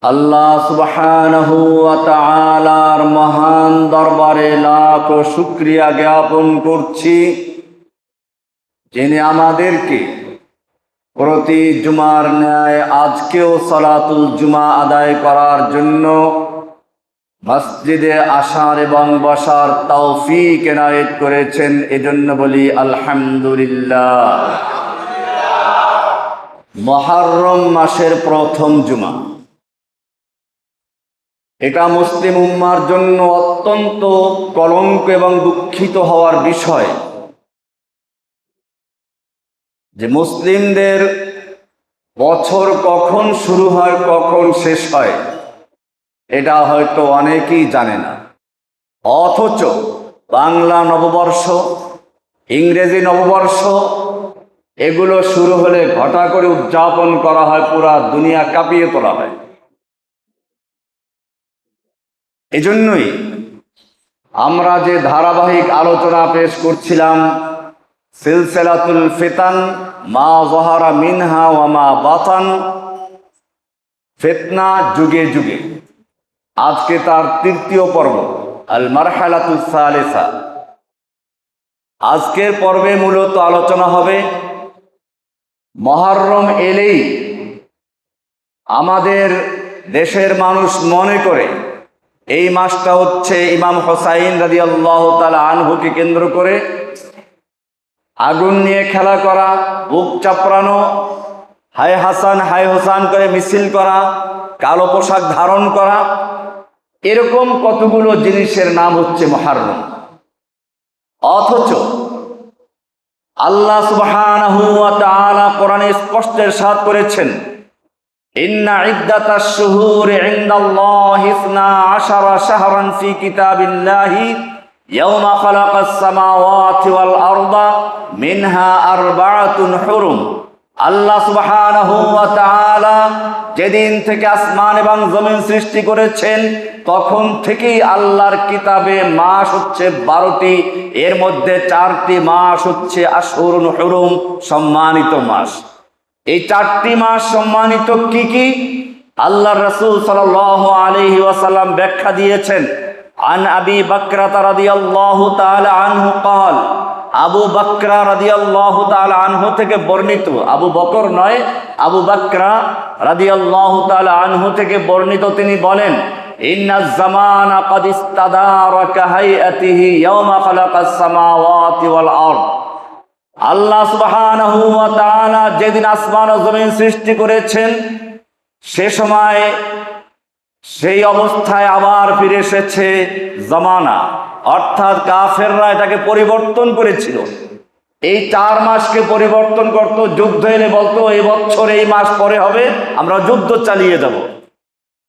আল্লাহ সুবহানাহু ওয়া তাআলার মহান দরবারে লাখ শুকরিয়া জ্ঞাপন করছি, যিনি আমাদেরকে প্রতি জুমার ন্যায় আজকেও সালাতুল জুমা আদায় করার জন্য মসজিদে আসার এবং বসার তৌফিক এনায়েত করেছেন। এজন্য বলি আলহামদুলিল্লাহ। মুহররম মাসের প্রথম জুমা, এটা মুসলিম উম্মার জন্য অত্যন্ত কলঙ্ক এবং দুঃখিত হওয়ার বিষয় যে মুসলিমদের বছর কখন শুরু হয় কখন শেষ হয় এটা হয়তো অনেকেই জানে না। অথচ বাংলা নববর্ষ, ইংরেজি নববর্ষ এগুলো শুরু হলে ঘটা করে উদযাপন করা হয়, পুরা দুনিয়া কাঁপিয়ে তোলা হয়। এজন্যই আমরা যে ধারাবাহিক আলোচনা পেশ করছিলাম, সিলসিলাতুল ফিতান মা যাহারা মিনহা ওয়া মা বাতান, ফিতনা যুগে যুগে, আজকে তার তৃতীয় পর্ব আল মারহালাতুস সালিসা। আজকের পর্বে মূলত আলোচনা হবে মুহররম এলেই আমাদের দেশের মানুষ মনে করে এই মাসটা হচ্ছে ইমাম হুসাইন রাদিয়াল্লাহু তাআলা আনহুকে কেন্দ্র করে আগুন নিয়ে খেলা করা, বুক চাপড়ানো, হায় হাসান হায় হোসান করে মিছিল করা, কালো পোশাক ধারণ করা, এরকম কতগুলো জিনিসের নাম হচ্ছে মুহররম। অথচ আল্লাহ সুবহানাহু ওয়া তাআলা কোরআনে স্পষ্ট ইরশাদ করেছেন, ইন্না ইদ্দাতাশ শুহুরি ইনদাল্লাহি 12 শাহরান ফি কিতাবিল্লাহি ইয়াওমা খালাকাস সামাওয়াতি ওয়াল আরদা মিনহা আরবাআতুন হুরুম। আল্লাহ সুবহানাহু ওয়া তাআলা যেদিন থেকে আসমান এবং জমিন সৃষ্টি করেছেন তখন থেকেই আল্লাহর কিতাবে মাস হচ্ছে 12টি, এর মধ্যে 4টি মাস হচ্ছে আশহুরুন হুরুম, সম্মানিত মাস। এই 4টি মাস সম্মানিত কি কি? আল্লাহর রাসূল সাল্লাল্লাহু আলাইহি ওয়াসাল্লাম ব্যাখ্যা দিয়েছেন। আন আবি বকরা রাদিয়াল্লাহু তাআলা আনহু قال, আবু বকরা রাদিয়াল্লাহু তাআলা আনহু থেকে বর্ণিত, আবু বকর নয়, আবু বকরা রাদিয়াল্লাহু তাআলা আনহু থেকে বর্ণিত, তিনি বলেন, ইন্নাজ জামানা ক্বাদ ইস্তাদারা কাহাইআতিহি ইয়াওমা খালাকাস সামাওয়াতি ওয়াল আরদ। আল্লাহ সুবহানাহু ওয়া তাআলা যেদিন আসমান ও জমিন সৃষ্টি করেছেন সে সময় সেই অবস্থায় আবার ফিরে এসেছে জামানা, অর্থাৎ কাফেররা এটাকে পরিবর্তন করেছিল। এই 4 মাসকে পরিবর্তন করত, যুদ্ধ এলে বলতো এই বছর এই মাস পরে হবে, আমরা যুদ্ধ চালিয়ে যাব।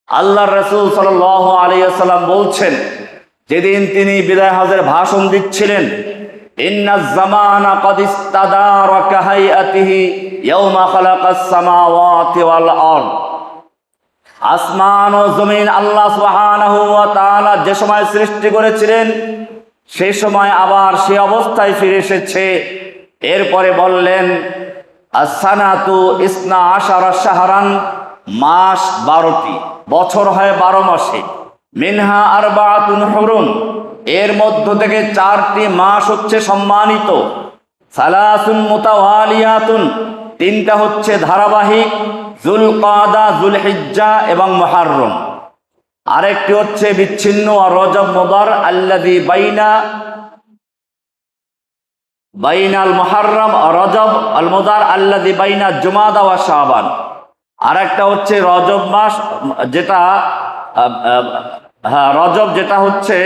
আল্লাহর রাসূল সাল্লাল্লাহু আলাইহি ওয়াসাল্লাম বলছেন, যেদিন তিনি বিদায় হজের ভাষণ দিচ্ছিলেন, ইন্নাজ জামানা ক্বাদ ইস্তাদারা কাহাইআতিহি ইয়াওমা খালাকাস সামাওয়াতি ওয়াল আরদ। আসমান ও জমিন আল্লাহ সুবহানাহু ওয়া তাআলা যে সময় সৃষ্টি করেছিলেন সেই সময় আবার সে অবস্থায় ফিরে এসেছে। এরপরে বললেন, as-sanatu isna ashara শাহরান, মাস 12টি, বছর হয় 12 মাসে। মিনহা আরবাআতুন হুরুম, এর মধ্য থেকে 4টি মাস হচ্ছে সম্মানিত। সালাসুন মুতাওয়ালিয়াতুন, 3টা হচ্ছে ধারাবাহিক, যুলকাদা, যুলহিজ্জা এবং মুহররম। আরেকটি হচ্ছে বিচ্ছিন্ন, রজব মুদার আল্লাযী বাইনাল মুহররম, রজব আল মুদার আল্লাযী বাইনা জুমাদা ওয়া শাবান। আরেকটা হচ্ছে রজব মাস, যেটা রজব, যেটা হচ্ছে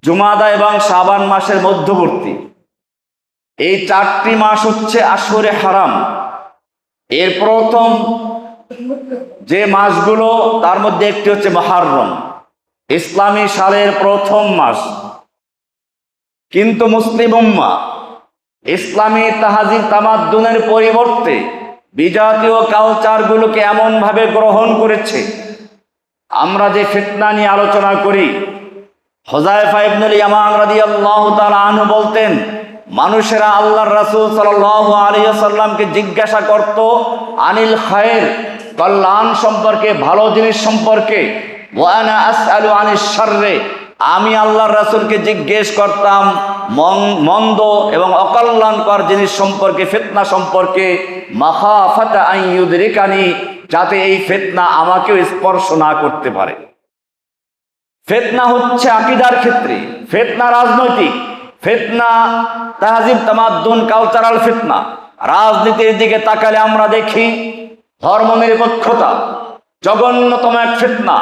জুমাদা এবং শাবান মাসের মধ্যবর্তী। এই 4টি মাস হচ্ছে আশহুরে হারাম। এর প্রথম যে মাসগুলো তার মধ্যে একটি হচ্ছে মুহররম, ইসলামী সালের প্রথম মাস। কিন্তু মুসলিম উম্মাহ ইসলামী তাহাজিব তামাদ্দুনের পরিবর্তে বিজাতীয় কালচারগুলোকে এমনভাবে গ্রহণ করেছে। আমরা যে ফিতনা নিয়ে আলোচনা করি, হুযায়ফা ইবনুল ইয়ামান রাদিয়াল্লাহু তাআলা আনহু বলতেন, মানুষেরা আল্লাহর রাসূল সাল্লাল্লাহু আলাইহি ওয়াসাল্লামকে জিজ্ঞাসা করত আনিল খায়র, কল্যাণ সম্পর্কে, ভালো জিনিস সম্পর্কে। ওয়া আনা আসআলু আনিশ শাররি, আমি আল্লাহর রাসূলকে জিজ্ঞেস করতাম মন্দ এবং অকল্যাণকর জিনিস সম্পর্কে, ফিতনা সম্পর্কে। মাখাফাতা আন ইউদরিকানি, যাতে এই ফিতনা আমাকেও স্পর্শ না করতে পারে। ফিতনা হচ্ছে আকীদার ক্ষেত্রে, ফিতনা রাজনৈতিক, ফিতনা তাহজিব তামাদ্দুন কালচারাল ফিতনা। রাজনীতির দিকে তাকালে আমরা দেখি ধর্মনিরপেক্ষতা জঘন্যতম এক ফিতনা,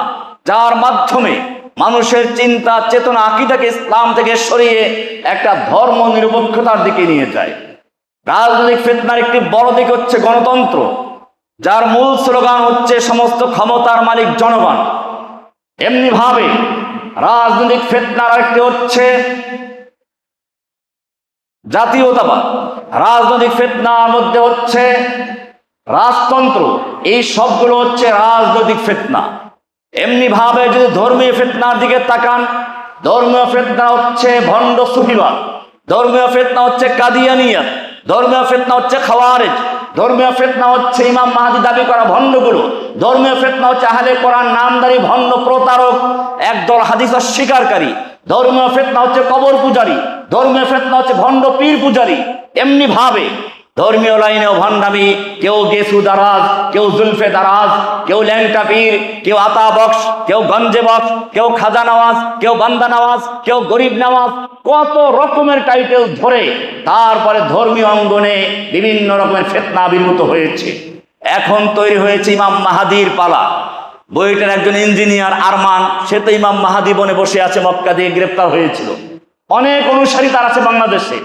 যার মাধ্যমে মানুষের চিন্তা চেতনা আকীদাকে ইসলাম থেকে সরিয়ে একটা ধর্ম নিরপেক্ষতার দিকে নিয়ে যায়। রাজনৈতিক ফিতনার একটি বড় দিক হচ্ছে গণতন্ত্র, যার মূল স্লোগান হচ্ছে সমস্ত ক্ষমতার মালিক জনগণ। এমনি ভাবে রাজনৈতিক ফিতনার আরেকটি হচ্ছে জাতীয়তাবাদ। রাজনৈতিক ফিতনার মধ্যে হচ্ছে রাজতন্ত্র। এই সবগুলো হচ্ছে রাজনৈতিক ফিতনা। এমনি ভাবে যদি ধর্মীয় ফিতনার দিকে তাকান, ধর্মীয় ফিতনা হচ্ছে ভণ্ড সুফিবাদ, ধর্মীয় ফিতনা হচ্ছে কাদিয়ানিয়াত, ধর্মীয় ফিতনা হচ্ছে খাওয়ারিজ, ধর্মীয় ফিতনা হচ্ছে ইমাম মাহদী দাবি করা ভণ্ডগুলো, ধর্মীয় ফিতনা হচ্ছে আহলে কোরআন নামদারি ভণ্ড প্রতারক একদল হাদিস অস্বীকারী, ধর্মীয় ফিতনা হচ্ছে কবর পূজারী, ধর্মীয় ফিতনা হচ্ছে ভণ্ড পীর পূজারী। এমনি ভাবে ধর্মীয় লাইনেও ভণ্ডামি, কেউ গেসু দারাজ, কেউ জুলফে দারাজ, কেউ ল্যাংটা পীর, কেউ আতা বক্স, কেউ গঞ্জে বক্স, কেউ খাজা নওয়াজ, কেউ বান্দা নওয়াজ, কেউ গরিব নওয়াজ, কত রকমের টাইটেল ধরে তারপরে ধর্মীয় অঙ্গনে বিভিন্ন রকমের ফিতনা আবির্ভূত হয়েছে। এখন তৈরি হয়েছে ইমাম মাহাদির পালা। বইটার একজন ইঞ্জিনিয়ার আরমান, সে তো ইমাম মাহাদি বনে বসে আছে, মক্কা দিয়ে গ্রেপ্তার হয়েছিল। অনেক অনুসারী তার আছে বাংলাদেশে।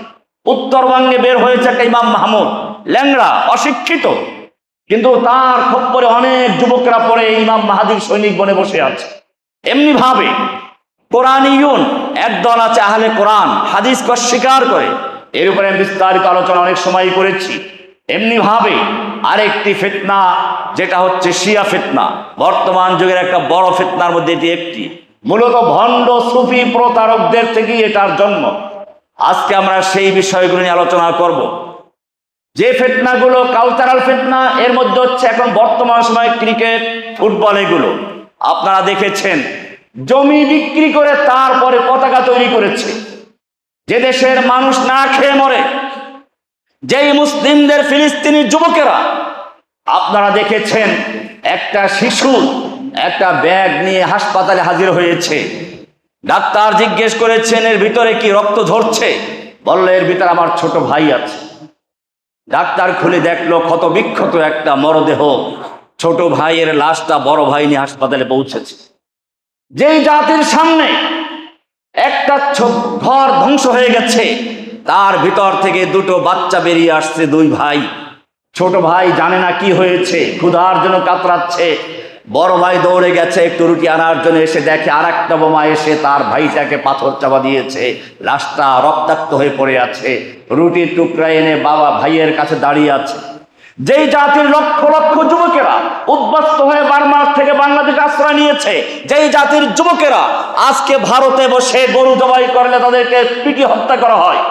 উত্তরবঙ্গে বের হয়েছে একটা ইমাম মাহমুদ, ল্যাংড়া, অশিক্ষিত, কিন্তু তার খপ্পরে অনেক যুবকরা পরে ইমাম মাহাদির সৈনিক বনে বসে আছে। এমনি ভাবে কোরআনিয়ুন একদল আছে, আহলে কোরআন, হাদিসকে অস্বীকার করে। এর উপরে আমি বিস্তারিত আলোচনা অনেক সময় করেছি। এমনি ভাবে আরেকটি ফিতনা, যেটা হচ্ছে শিয়া ফিতনা, বর্তমান যুগের একটা বড় ফিতনার মধ্যে এটি একটি। মূলত ভণ্ড সুফি প্রতারকদের থেকেই এটার জন্ম। আজকে আমরা সেই বিষয়গুলো নিয়ে আলোচনা করব। যে ফিতনাগুলো কালচারাল ফিতনা, এর মধ্যে হচ্ছে এখন বর্তমান সময়ে ক্রিকেট, ফুটবল, এগুলো আপনারা দেখেছেন। জমি বিক্রি করে তারপরে পতাকা তৈরি করেছে। যে দেশের মানুষ না খেয়ে মরে, যেই মুসলিমদের ফিলিস্তিনি যুবকেরা, আপনারা দেখেছেন একটা শিশু একটা ব্যাগ নিয়ে হাসপাতালে হাজির হয়েছে। ডাক্তার জিজ্ঞেস করেছেন এর ভিতরে কি রক্ত ঝরছে? বলল এর ভিতরে আমার ছোট ভাই আছে। ডাক্তার খুলে দেখলো ক্ষত বিক্ষত একটা মরদেহ, ছোট ভাইয়ের লাশটা বড় ভাই নিয়ে হাসপাতালে পৌঁছেছে। যেই জাতির সামনে একটা ঘর ধ্বংস হয়ে গেছে, তার ভিতর থেকে দুটো বাচ্চা বেরিয়ে আসছে, দুই ভাই। ছোট ভাই জানে না কি হয়েছে, ক্ষুধার জন্য কাতরাচ্ছে। বড় ভাই দৌড়ে গেছে একটু রুটি আনার জন্য, এসে দেখে আর একটা বোমা এসে তার ভাইটাকে পাথর চাপা দিয়েছে। লাশটা রক্তাক্ত হয়ে পড়ে আছে। রুটির টুকরা এনে বাবা ভাইয়ের কাছে দাঁড়িয়ে আছে। যেই জাতির লক্ষ লক্ষ যুবকেরা উদ্বাস্ত হয়ে বার্মার থেকে বাংলাদেশে আশ্রয় নিয়েছে, যেই জাতির যুবকেরা আজকে ভারতে বসে গরু জবাই করলে তাদেরকে পিটিয়ে হত্যা করা হয়,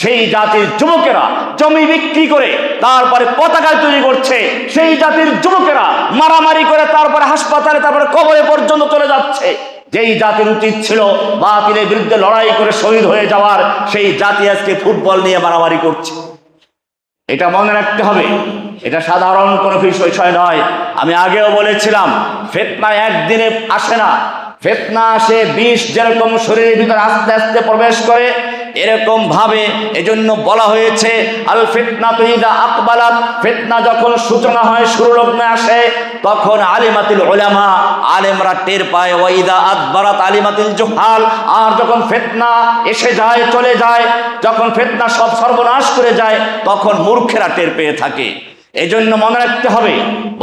সেই জাতির যুবকেরা জমি বিক্রি করে তারপরে পতাকা তৈরি করছে। সেই জাতির যুবকেরা মারামারি করে তারপরে হাসপাতালে, তারপরে কবরে পর্যন্ত চলে যাচ্ছে। যেই জাতির উচিত ছিল বাতিলের বিরুদ্ধে লড়াই করে শহীদ হয়ে যাওয়ার, সেই জাতি আজকে ফুটবল নিয়ে মারামারি করছে। এটা মনে রাখতে হবে, এটা সাধারণ কোনো বিষয় নয়। আমি আগেও বলেছিলাম, ফিতনা একদিনে আসে না। ফিতনা আসে বিষ যেরকম শরীরের ভিতরে আস্তে আস্তে প্রবেশ করে, এরকম ভাবে এজন্য বলা হয়েছে আল ফিতনাতু ইযা আকবালাত, ফিতনা যখন সূচনা হয়, শুরু লগ্নে আসে, তখন আলিমাতুল উলামা, আলেমরা টের পায়। ওয়া ইযা আদবারাত আলিমাতুল জুহাল, আর যখন ফিতনা এসে যায়, চলে যায়, যখন ফিতনা সব সর্বনাশ করে যায়, তখন মূর্খেরা টের পেয়ে থাকে। এজন্য মনে রাখতে হবে,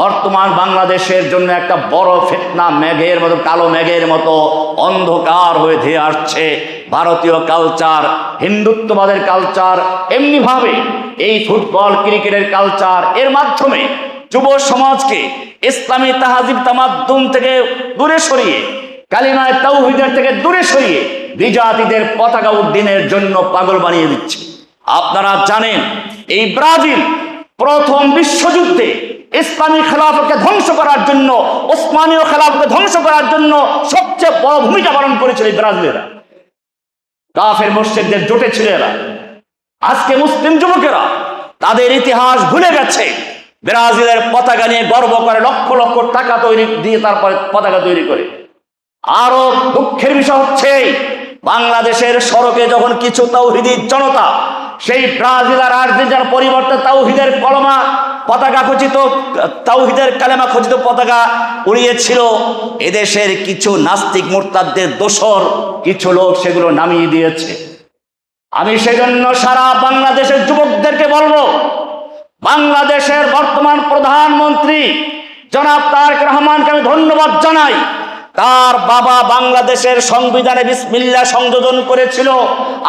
বর্তমান বাংলাদেশের জন্য একটা বড় ফিতনা মেঘের মতো, কালো মেঘের মতো অন্ধকার হয়ে ধেয়ে আসছে। ভারতীয় কালচার, হিন্দুত্ববাদের কালচার, এমনি ভাবে এই ফুটবল ক্রিকেটের কালচার, এর মাধ্যমে যুব সমাজকে ইসলামী তাহজিব তামাদ্দুন থেকে দূরে সরিয়ে, কালিমায়ে তাওহীদের থেকে দূরে সরিয়ে বিজাতিদের পতাকা উড্ডীনের জন্য পাগল বানিয়ে দিচ্ছে। আপনারা জানেন এই ব্রাজিল প্রথম বিশ্বযুদ্ধে ইসলামী খেলাফতকে ধ্বংস করার জন্য, ওসমানীয় খেলাফতকে ধ্বংস করার জন্য সবচেয়ে বড় ভূমিকা পালন করেছিল এই ব্রাজিলেরা। কাফের মুশরিকদের জোটে ছিল এরা। আজকে মুসলিম যুবকেরা তাদের ইতিহাস ভুলে গেছে। ব্রাজিলের পতাকা নিয়ে গর্ব করে, লক্ষ লক্ষ টাকা তৈরি দিয়ে তারপরে পতাকা তৈরি করে। আরো দুঃখের বিষয় হচ্ছে বাংলাদেশের সড়কে যখন কিছু তাওহীদি জনতা সেই ব্রাজিল আর আর্জেন্টিনার পরিবর্তে তাওহীদের কলমা পতাকা খচিত, তাওহীদের কালেমা খচিত পতাকা উড়িয়েছিল, এদেশের কিছু নাস্তিক মুরতাদদের দোসর কিছু লোক সেগুলো নামিয়ে দিয়েছে। আমি সেজন্য সারা বাংলাদেশের যুবকদেরকে বলবো, বাংলাদেশের বর্তমান প্রধানমন্ত্রী জনাব তারেক রহমানকে আমি ধন্যবাদ জানাই। তার বাবা বাংলাদেশের সংবিধানে বিসমিল্লাহ সংযোজন করেছিল,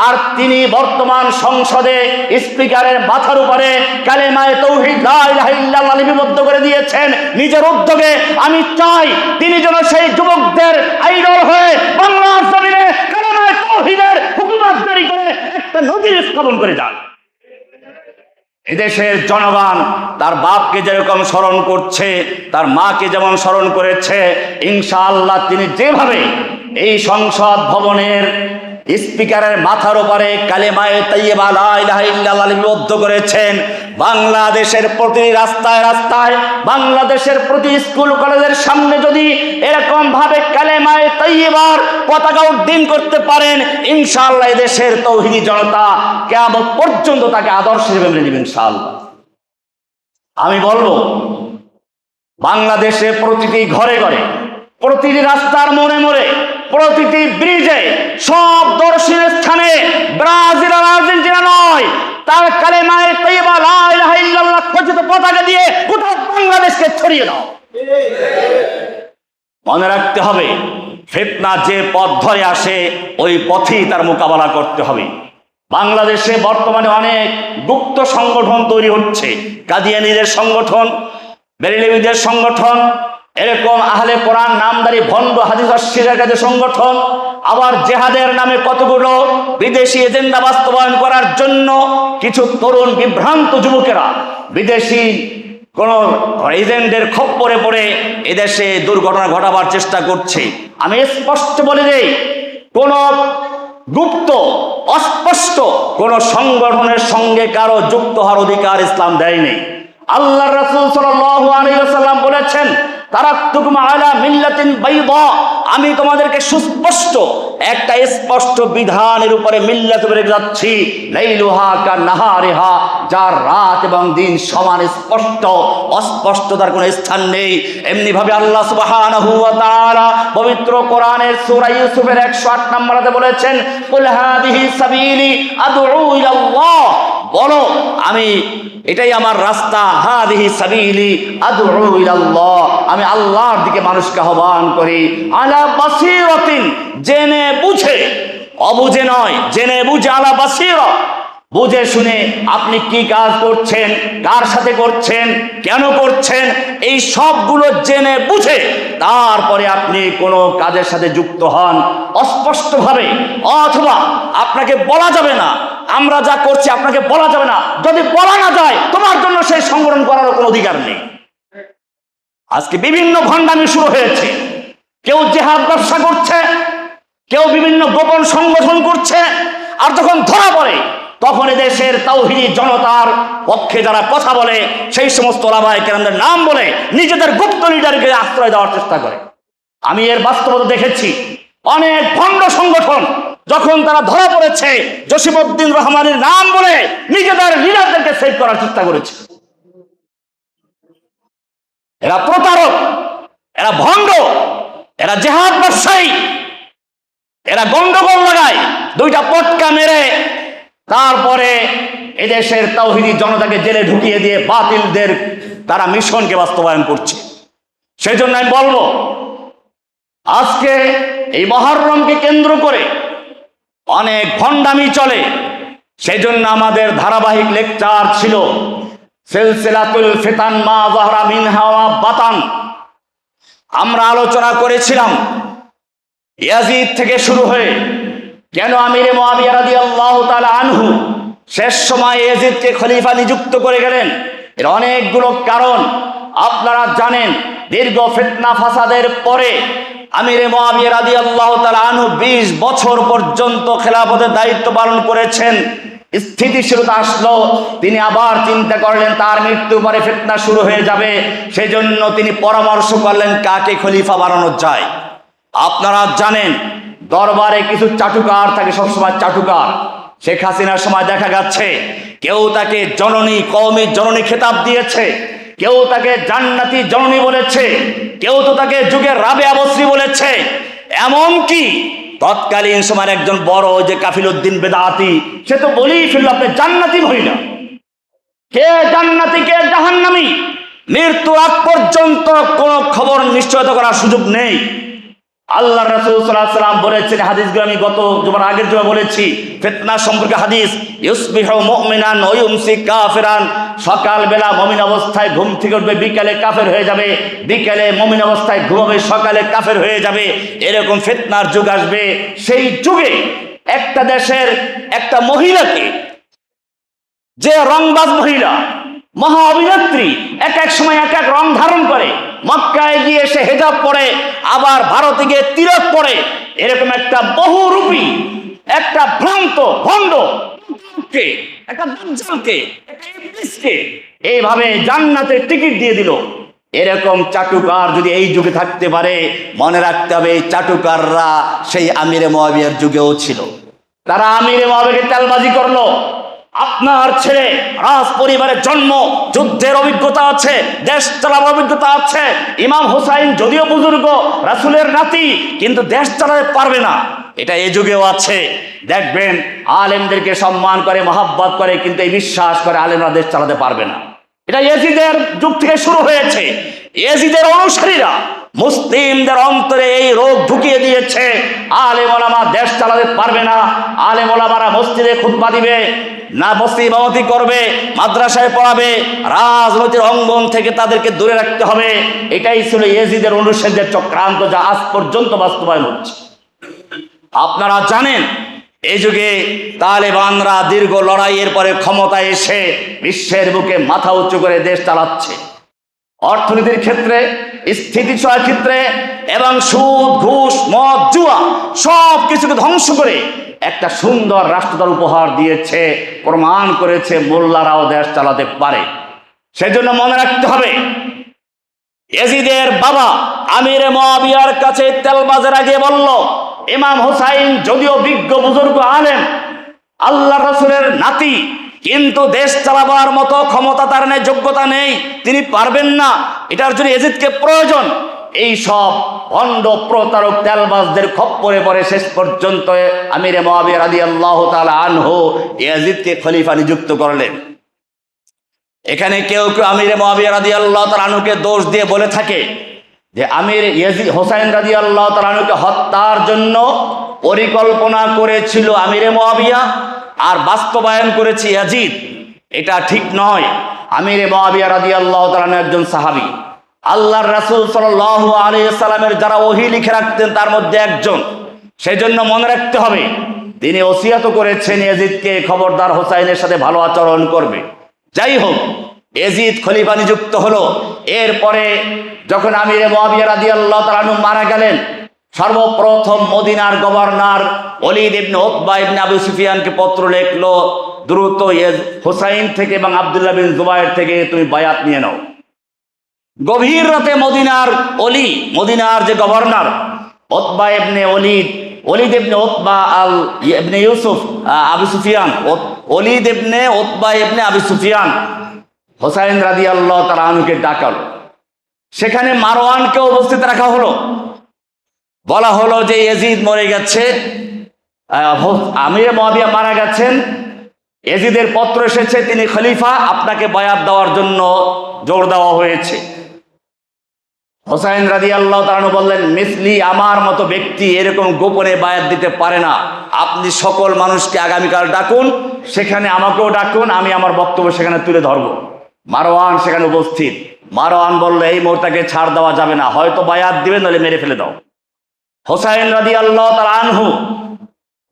আর তিনি বর্তমান সংসদে স্পিকারের মাথার উপরে কালেমায়ে তাওহীদ লা ইলাহা ইল্লাল্লাহ লিপিবদ্ধ করে দিয়েছেন নিজের উদ্যোগে। আমি চাই তিনি যেন সেই যুবকদের আইডল হয়ে বাংলার জমিনে কালেমায়ে তাওহীদের হুকুমত জারি করে একটা নজির স্থাপন করে যান। এদেশের জনগণ তার বাপকে যেরকম স্মরণ করছে, তার মাকে যেমন স্মরণ করেছে, ইনশাআল্লাহ তিনি যেভাবে এই সংসদ ভবনের স্পিকারের মাথার উপরে কালেমায়ে তাইয়্যিবা লা ইলাহা ইল্লাল্লাহ লিপিবদ্ধ করেছেন, বাংলাদেশের প্রতি রাস্তায় রাস্তায়, বাংলাদেশের প্রতি স্কুল কলেজের সামনে যদি এরকম ভাবে কালেমায়ে তাইয়্যিবার পতাকা উড্ডীন করতে পারেন, ইনশাআল্লাহ এদেশের তাওহীদি জনতা কিয়ামত পর্যন্ত তাকে আদর্শ হিসেবে মেনে নেবেন ইনশাআল্লাহ। আমি বলবো, বাংলাদেশে প্রতিটি ঘরে ঘরে, প্রতিটি রাস্তার মোড়ে মোড়ে, প্রতিটি ব্রিজে, সব দর্শনীয় স্থানে ব্রাজিল আর আর্জেন্টিনা নয়, তার কালেমায়ে তাইয়্যিবা লা ইলাহা ইল্লাল্লাহ খচিত পতাকা দিয়ে গোটা বাংলাদেশকে ছড়িয়ে দাও। মনে রাখতে হবে, ফিতনা যে পথ ধরে আসে ওই পথেই তার মোকাবেলা করতে হবে। বাংলাদেশে বর্তমানে অনেক গুপ্ত সংগঠন তৈরি হচ্ছে, কাদিয়ানীদের সংগঠন, বেরেলভিদের সংগঠন, এরকম আহলে কোরআন নামদারি ভণ্ড হাদিস অস্বীকার কাজে সংগঠন, আবার জেহাদের নামে কতগুলো বিদেশি এজেন্ডা বাস্তবায়ন করার জন্য কিছু তরুণ বিভ্রান্ত যুবকেরা বিদেশি কোন এজেন্টের খপ্পরে পড়ে এদেশে দুর্ঘটনা ঘটাবার চেষ্টা করছে। আমি স্পষ্ট বলে দেই, কোন গুপ্ত অস্পষ্ট কোন সংগঠনের সঙ্গে কারো যুক্ত হওয়ার অধিকার ইসলাম দেয়নি। আল্লাহর রাসূল সাল্লাল্লাহু আলাইহি ওয়াসাল্লাম বলেছেন, তারাকতুকুম আলা মিল্লাতিন বাইদা, আমি তোমাদেরকে সুস্পষ্ট একটা স্পষ্ট বিধানের উপরে মিল্লাত উপরে যাচ্ছি, লাইলুহা কান্নাহারিহা, যার রাত এবং দিন সমান স্পষ্ট, অস্পষ্টতার কোনো স্থান নেই। এমনি ভাবে আল্লাহ সুবহানাহু ওয়া তাআলা পবিত্র কোরআনের সূরা ইউসুফের 108 নম্বরে বলেছেন, কুল হাদিহি সাবিলি আদউ ইলাল্লাহ, বলো আমি এটাই আমার রাস্তা, হাদিহি সাবিলি আদউ ইলাল্লাহ, আমি আল্লাহর দিকে মানুষকে আহ্বান করি, আলা বাসীরাতিন, জেনে বুঝে, অবুঝে নয়, জেনে বুঝে, আলা বাসীরা, বুঝে শুনে আপনি কি কাজ করছেন, কার সাথে করছেন, কেন করছেন, এই সবগুলো জেনে বুঝে তারপরে আপনি কোনো কাজের সাথে যুক্ত হন। অস্পষ্টভাবে অথবা আপনাকে বলা যাবে না, আমরা যা করছি আপনাকে বলা যাবে না, যদি বলা না যায় তোমার জন্য সেই সংগঠন করার কোনো অধিকার নেই। আজকে বিভিন্ন ভণ্ডামি শুরু হয়েছে, কেউ জিহাদ ব্যবসা করছে, কেউ বিভিন্ন গোপন সংগঠন করছে, আর যখন ধরা পড়ে তখন এদেশের তাওহীদি জনতার পক্ষে যারা কথা বলে সেই সমস্ত ওলামায়ে কেরামদের নাম বলে নিজেদের গুপ্ত লিডারকে আশ্রয় দেওয়ার চেষ্টা করে। আমি এর বাস্তবতা দেখেছি। অনেক ভণ্ড সংগঠন যখন তারা ধরা পড়েছে জসিমউদ্দিন রহমানের নাম বলে নিজেদের লিডারদেরকে সেভ করার চেষ্টা করেছে। এরা প্রতারক, এরা ভণ্ড, এরা জিহাদ ব্যবসায়ী, এরা গন্ডগোল লাগায়, দুইটা পটকা মেরে তারপরে এদেশের তাওহীদি জনতাকে জেলে ঢুকিয়ে দিয়ে বাতিলদের তারা মিশনকে বাস্তবায়ন করছে। সেই জন্য আমি বলবো, আজকে এই মুহররমকে কেন্দ্র করে অনেক ভণ্ডামি চলে। সেই জন্য আমাদের ধারাবাহিক লেকচার ছিল সিলসিলাতুল ফিতান মা যাহরা মিনহা ওয়া বাতান। আমরা আলোচনা করেছিলাম ইয়াজিদ থেকে শুরু হয়ে কেন আমিরে মুআবিয়া রাদিয়াল্লাহু তাআলা আনহু শেষ সময় ইয়াজিদকে খলিফা নিযুক্ত করে গেলেন। এর অনেকগুলো কারণ আপনারা জানেন। দীর্ঘ ফিতনা ফাসাদের পরে আমিরে মুআবিয়া রাদিয়াল্লাহু তাআলা আনহু 20 বছর পর্যন্ত খেলাফতের দায়িত্ব পালন করেছেন। স্থিতিশীলতা আসলো, তিনি আবার চিন্তা করলেন তার মৃত্যুর পরে ফিতনা শুরু হয়ে যাবে। সেজন্য তিনি পরামর্শ করলেন কাকে খলিফা বানানো যায়। আপনারা জানেন দরবারে কিছু চাটুকার থাকে, সবসময় চাটুকার। শেখ হাসিনার সময় দেখা যাচ্ছে কেউ তাকে জননী, কওমি জননী খেতাব দিয়েছে, কেউ তাকে জান্নাতি জননী বলেছে, কেউ তো তাকে যুগের রাবেয়া বসরি বলেছে। এমনকি তৎকালীন সময়ের একজন বড় যে কাফিল উদ্দিন বেদাতি, সে তো বলেই ফেলল আপনি জান্নাতি মহিলা। কে জান্নাতি কে জাহান্নামী মৃত্যুর আগ পর্যন্ত কোনো খবর নিশ্চয়তা করার সুযোগ নেই। আল্লাহ রাসূল সাল্লাল্লাহু আলাইহি ওয়াসাল্লাম বলেছেন, হাদিসগুলো আমি গত জুমার আগের জুমা বলেছি, ফিতনা সম্পর্কে হাদিস, ইউসবিহু মুমিনান ওয়া ইউমসি কাফিরান, সকালবেলা মুমিন অবস্থায় ঘুম থেকে উঠবে, বিকালে কাফের হয়ে যাবে, বিকালে মুমিন অবস্থায় ঘুমাবে, সকালে কাফের হয়ে যাবে। এরকম ফিতনার যুগ আসবে। সেই যুগে একটা দেশের একটা মহিলাকে, যে রংবাজ মহিলা, মহা অভিনেত্রী, এক এক সময় এক এক রং ধারণ করে, মক্কায় গিয়ে সে হেজাব পরে, আবার ভারতে গিয়ে তিলক পরে, এরকম একটা বহুরূপী, একটা ভ্রান্ত ভণ্ড কে, একটা দাজ্জালকে, একটা ইবলিসকে এইভাবে জান্নাতের টিকিট দিয়ে দিল। এরকম চাটুকার যদি এই যুগে থাকতে পারে, মনে রাখতে হবে এই চাটুকাররা সেই আমিরে মুআবিয়ার যুগেও ছিল। তারা আমিরে মুআবিয়াকে তেলবাজি করলো। আপনার ছেলে রাজ পরিবারের জন্ম, যুদ্ধের অভিজ্ঞতা আছে, দেশ চালানোর অভিজ্ঞতা আছে। ইমাম হুসাইন যদিও বুজুর্গ, রাসূলের নাতি, কিন্তু দেশ চালাতে পারবে না। এটা এই যুগেও আছে। দেখবেন আলেমদেরকে সম্মান করে, মহাব্বত করে, কিন্তু এই বিশ্বাস করে আলেমরা দেশ চালাতে পারবে না। এটা ইয়াজিদের যুগ থেকে শুরু হয়েছে। ইয়াজিদের অনুসারীরা মুসলিমদের অন্তরে এই রোগ ঢুকিয়ে দিয়েছে, আলেম ওলামা দেশ চালাতে পারবে না। আলেম ওলামারা মসজিদে খুতবা দিবে না, মসজিদ ইমামতি করবে, মাদ্রাসায় পড়াবে, রাজনৈতিক অঙ্গন থেকে তাদেরকে দূরে রাখতে হবে। এটাই ছিল ইয়াজিদের অনুসারীদের চক্রান্ত, যা আজ পর্যন্ত বাস্তবায়ন হচ্ছে। আপনারা জানেন এই যুগে তালেবানরা দীর্ঘ লড়াইয়ের পরে ক্ষমতায় এসে বিশ্বের বুকে মাথা উঁচু করে দেশ চালাচ্ছে। অর্থনীতির ক্ষেত্রে, স্থিতিশীলতার ক্ষেত্রে, এবং সুদ, ঘুষ, মদ, জুয়া সব কিছুকে ধ্বংস করে একটা সুন্দর রাষ্ট্রদল উপহার দিয়েছে, প্রমাণ করেছে মোল্লারাও দেশ চালাতে পারে। সেজন্য মনে রাখতে হবে, ইয়াজিদের বাবা আমিরে মুআবিয়ার কাছে তেলবাজের আগে বলল, ইমাম হুসাইন যদিও বিজ্ঞ বুজুর্গ আলেম, আল্লাহ রাসূলের নাতি, কিন্তু দেশ চালাবার মতো ক্ষমতা তার নেই, যোগ্যতা নেই, তিনি পারবেন না। এটার জন্য ইয়াজিদকে প্রয়োজন। এই সব ভণ্ড প্রতারক তেলবাজদের খপ্পরে পড়ে শেষ পর্যন্ত আমিরে মুআবিয়া রাদিয়াল্লাহু তাআলা আনহু ইয়াজিদকে খলিফা নিযুক্ত করলেন। এখানে কেউ কেউ আমিরে মুআবিয়া রাদিয়াল্লাহু তাআলা আনহুকে দোষ দিয়ে বলে থাকে যে আমির ইয়াজিদ হুসাইন রাদিয়াল্লাহু তাআলা আনহুকে হত্যার জন্য পরিকল্পনা করেছিল আমিরে মুআবিয়া, আর বাস্তবায়ন করেছে ইয়াজিদ। এটা ঠিক নয়। আমিরে মুআবিয়া রাদিয়াল্লাহু তাআলা আনহু একজন সাহাবী, আল্লাহর রাসূল সাল্লাল্লাহু আলাইহি ওয়াসাল্লামের যারা ওহী লিখে রাখতেন তার মধ্যে একজন। সেজন্য মনে রাখতে হবে, তিনি ওসিয়ত করেছেন ইয়াজিদকে, খবরদার হুসাইনের সাথে ভালো আচরণ করবে। যাই হোক, ইয়াজিদ খলিফা নিযুক্ত হলো। এরপরে যখন আমিরে মুআবিয়া রাদিয়াল্লাহু তাআলা আনহু মারা গেলেন, সর্বপ্রথম মদিনার গভর্নর ওলীদ ইবনে উতবা ইবনে আবু সুফিয়ানকে পত্র লিখলো, দ্রুত হুসাইন থেকে এবং আব্দুল্লাহ বিন জুবায়ের থেকে তুমি বায়াত নিয়ে নাও। গভীর রাতে মদিনার যে গভর্নর উতবা ইবনে ওলীদ ইবনে উতবা আল ইবনে ইউসুফ আবু সুফিয়ান, ওলীদ ইবনে উতবা ইবনে আবু সুফিয়ান হুসাইন রাদিয়াল্লাহু তাআলা আনহুকে ডাকালো। সেখানে মারওয়ানকে উপস্থিত রাখা হলো। বলা হলো যে ইয়াজিদ মরে গেছে, আমিরে মুআবিয়া মারা গেছেন, ইয়াজিদের পত্র এসেছে, তিনি খলিফা, আপনাকে বায়াত দেওয়ার জন্য জোর দেওয়া হয়েছে। হুসাইন রাদিয়াল্লাহু তাআলা আনহু বললেন, মিসলি আমার মতো ব্যক্তি এরকম গোপনে বায়াত দিতে পারে না। আপনি সকল মানুষকে আগামীকাল ডাকুন, সেখানে আমাকেও ডাকুন, আমি আমার বক্তব্য সেখানে তুলে ধরব। মারওয়ান সেখানে উপস্থিত। মারওয়ান বলল, এই মুহূর্তে ছাড় দেওয়া যাবে না, হয়তো বায়াত দিবেন, নইলে মেরে ফেলে দাও। হুসাইন রাদিয়াল্লাহু তাআলা আনহু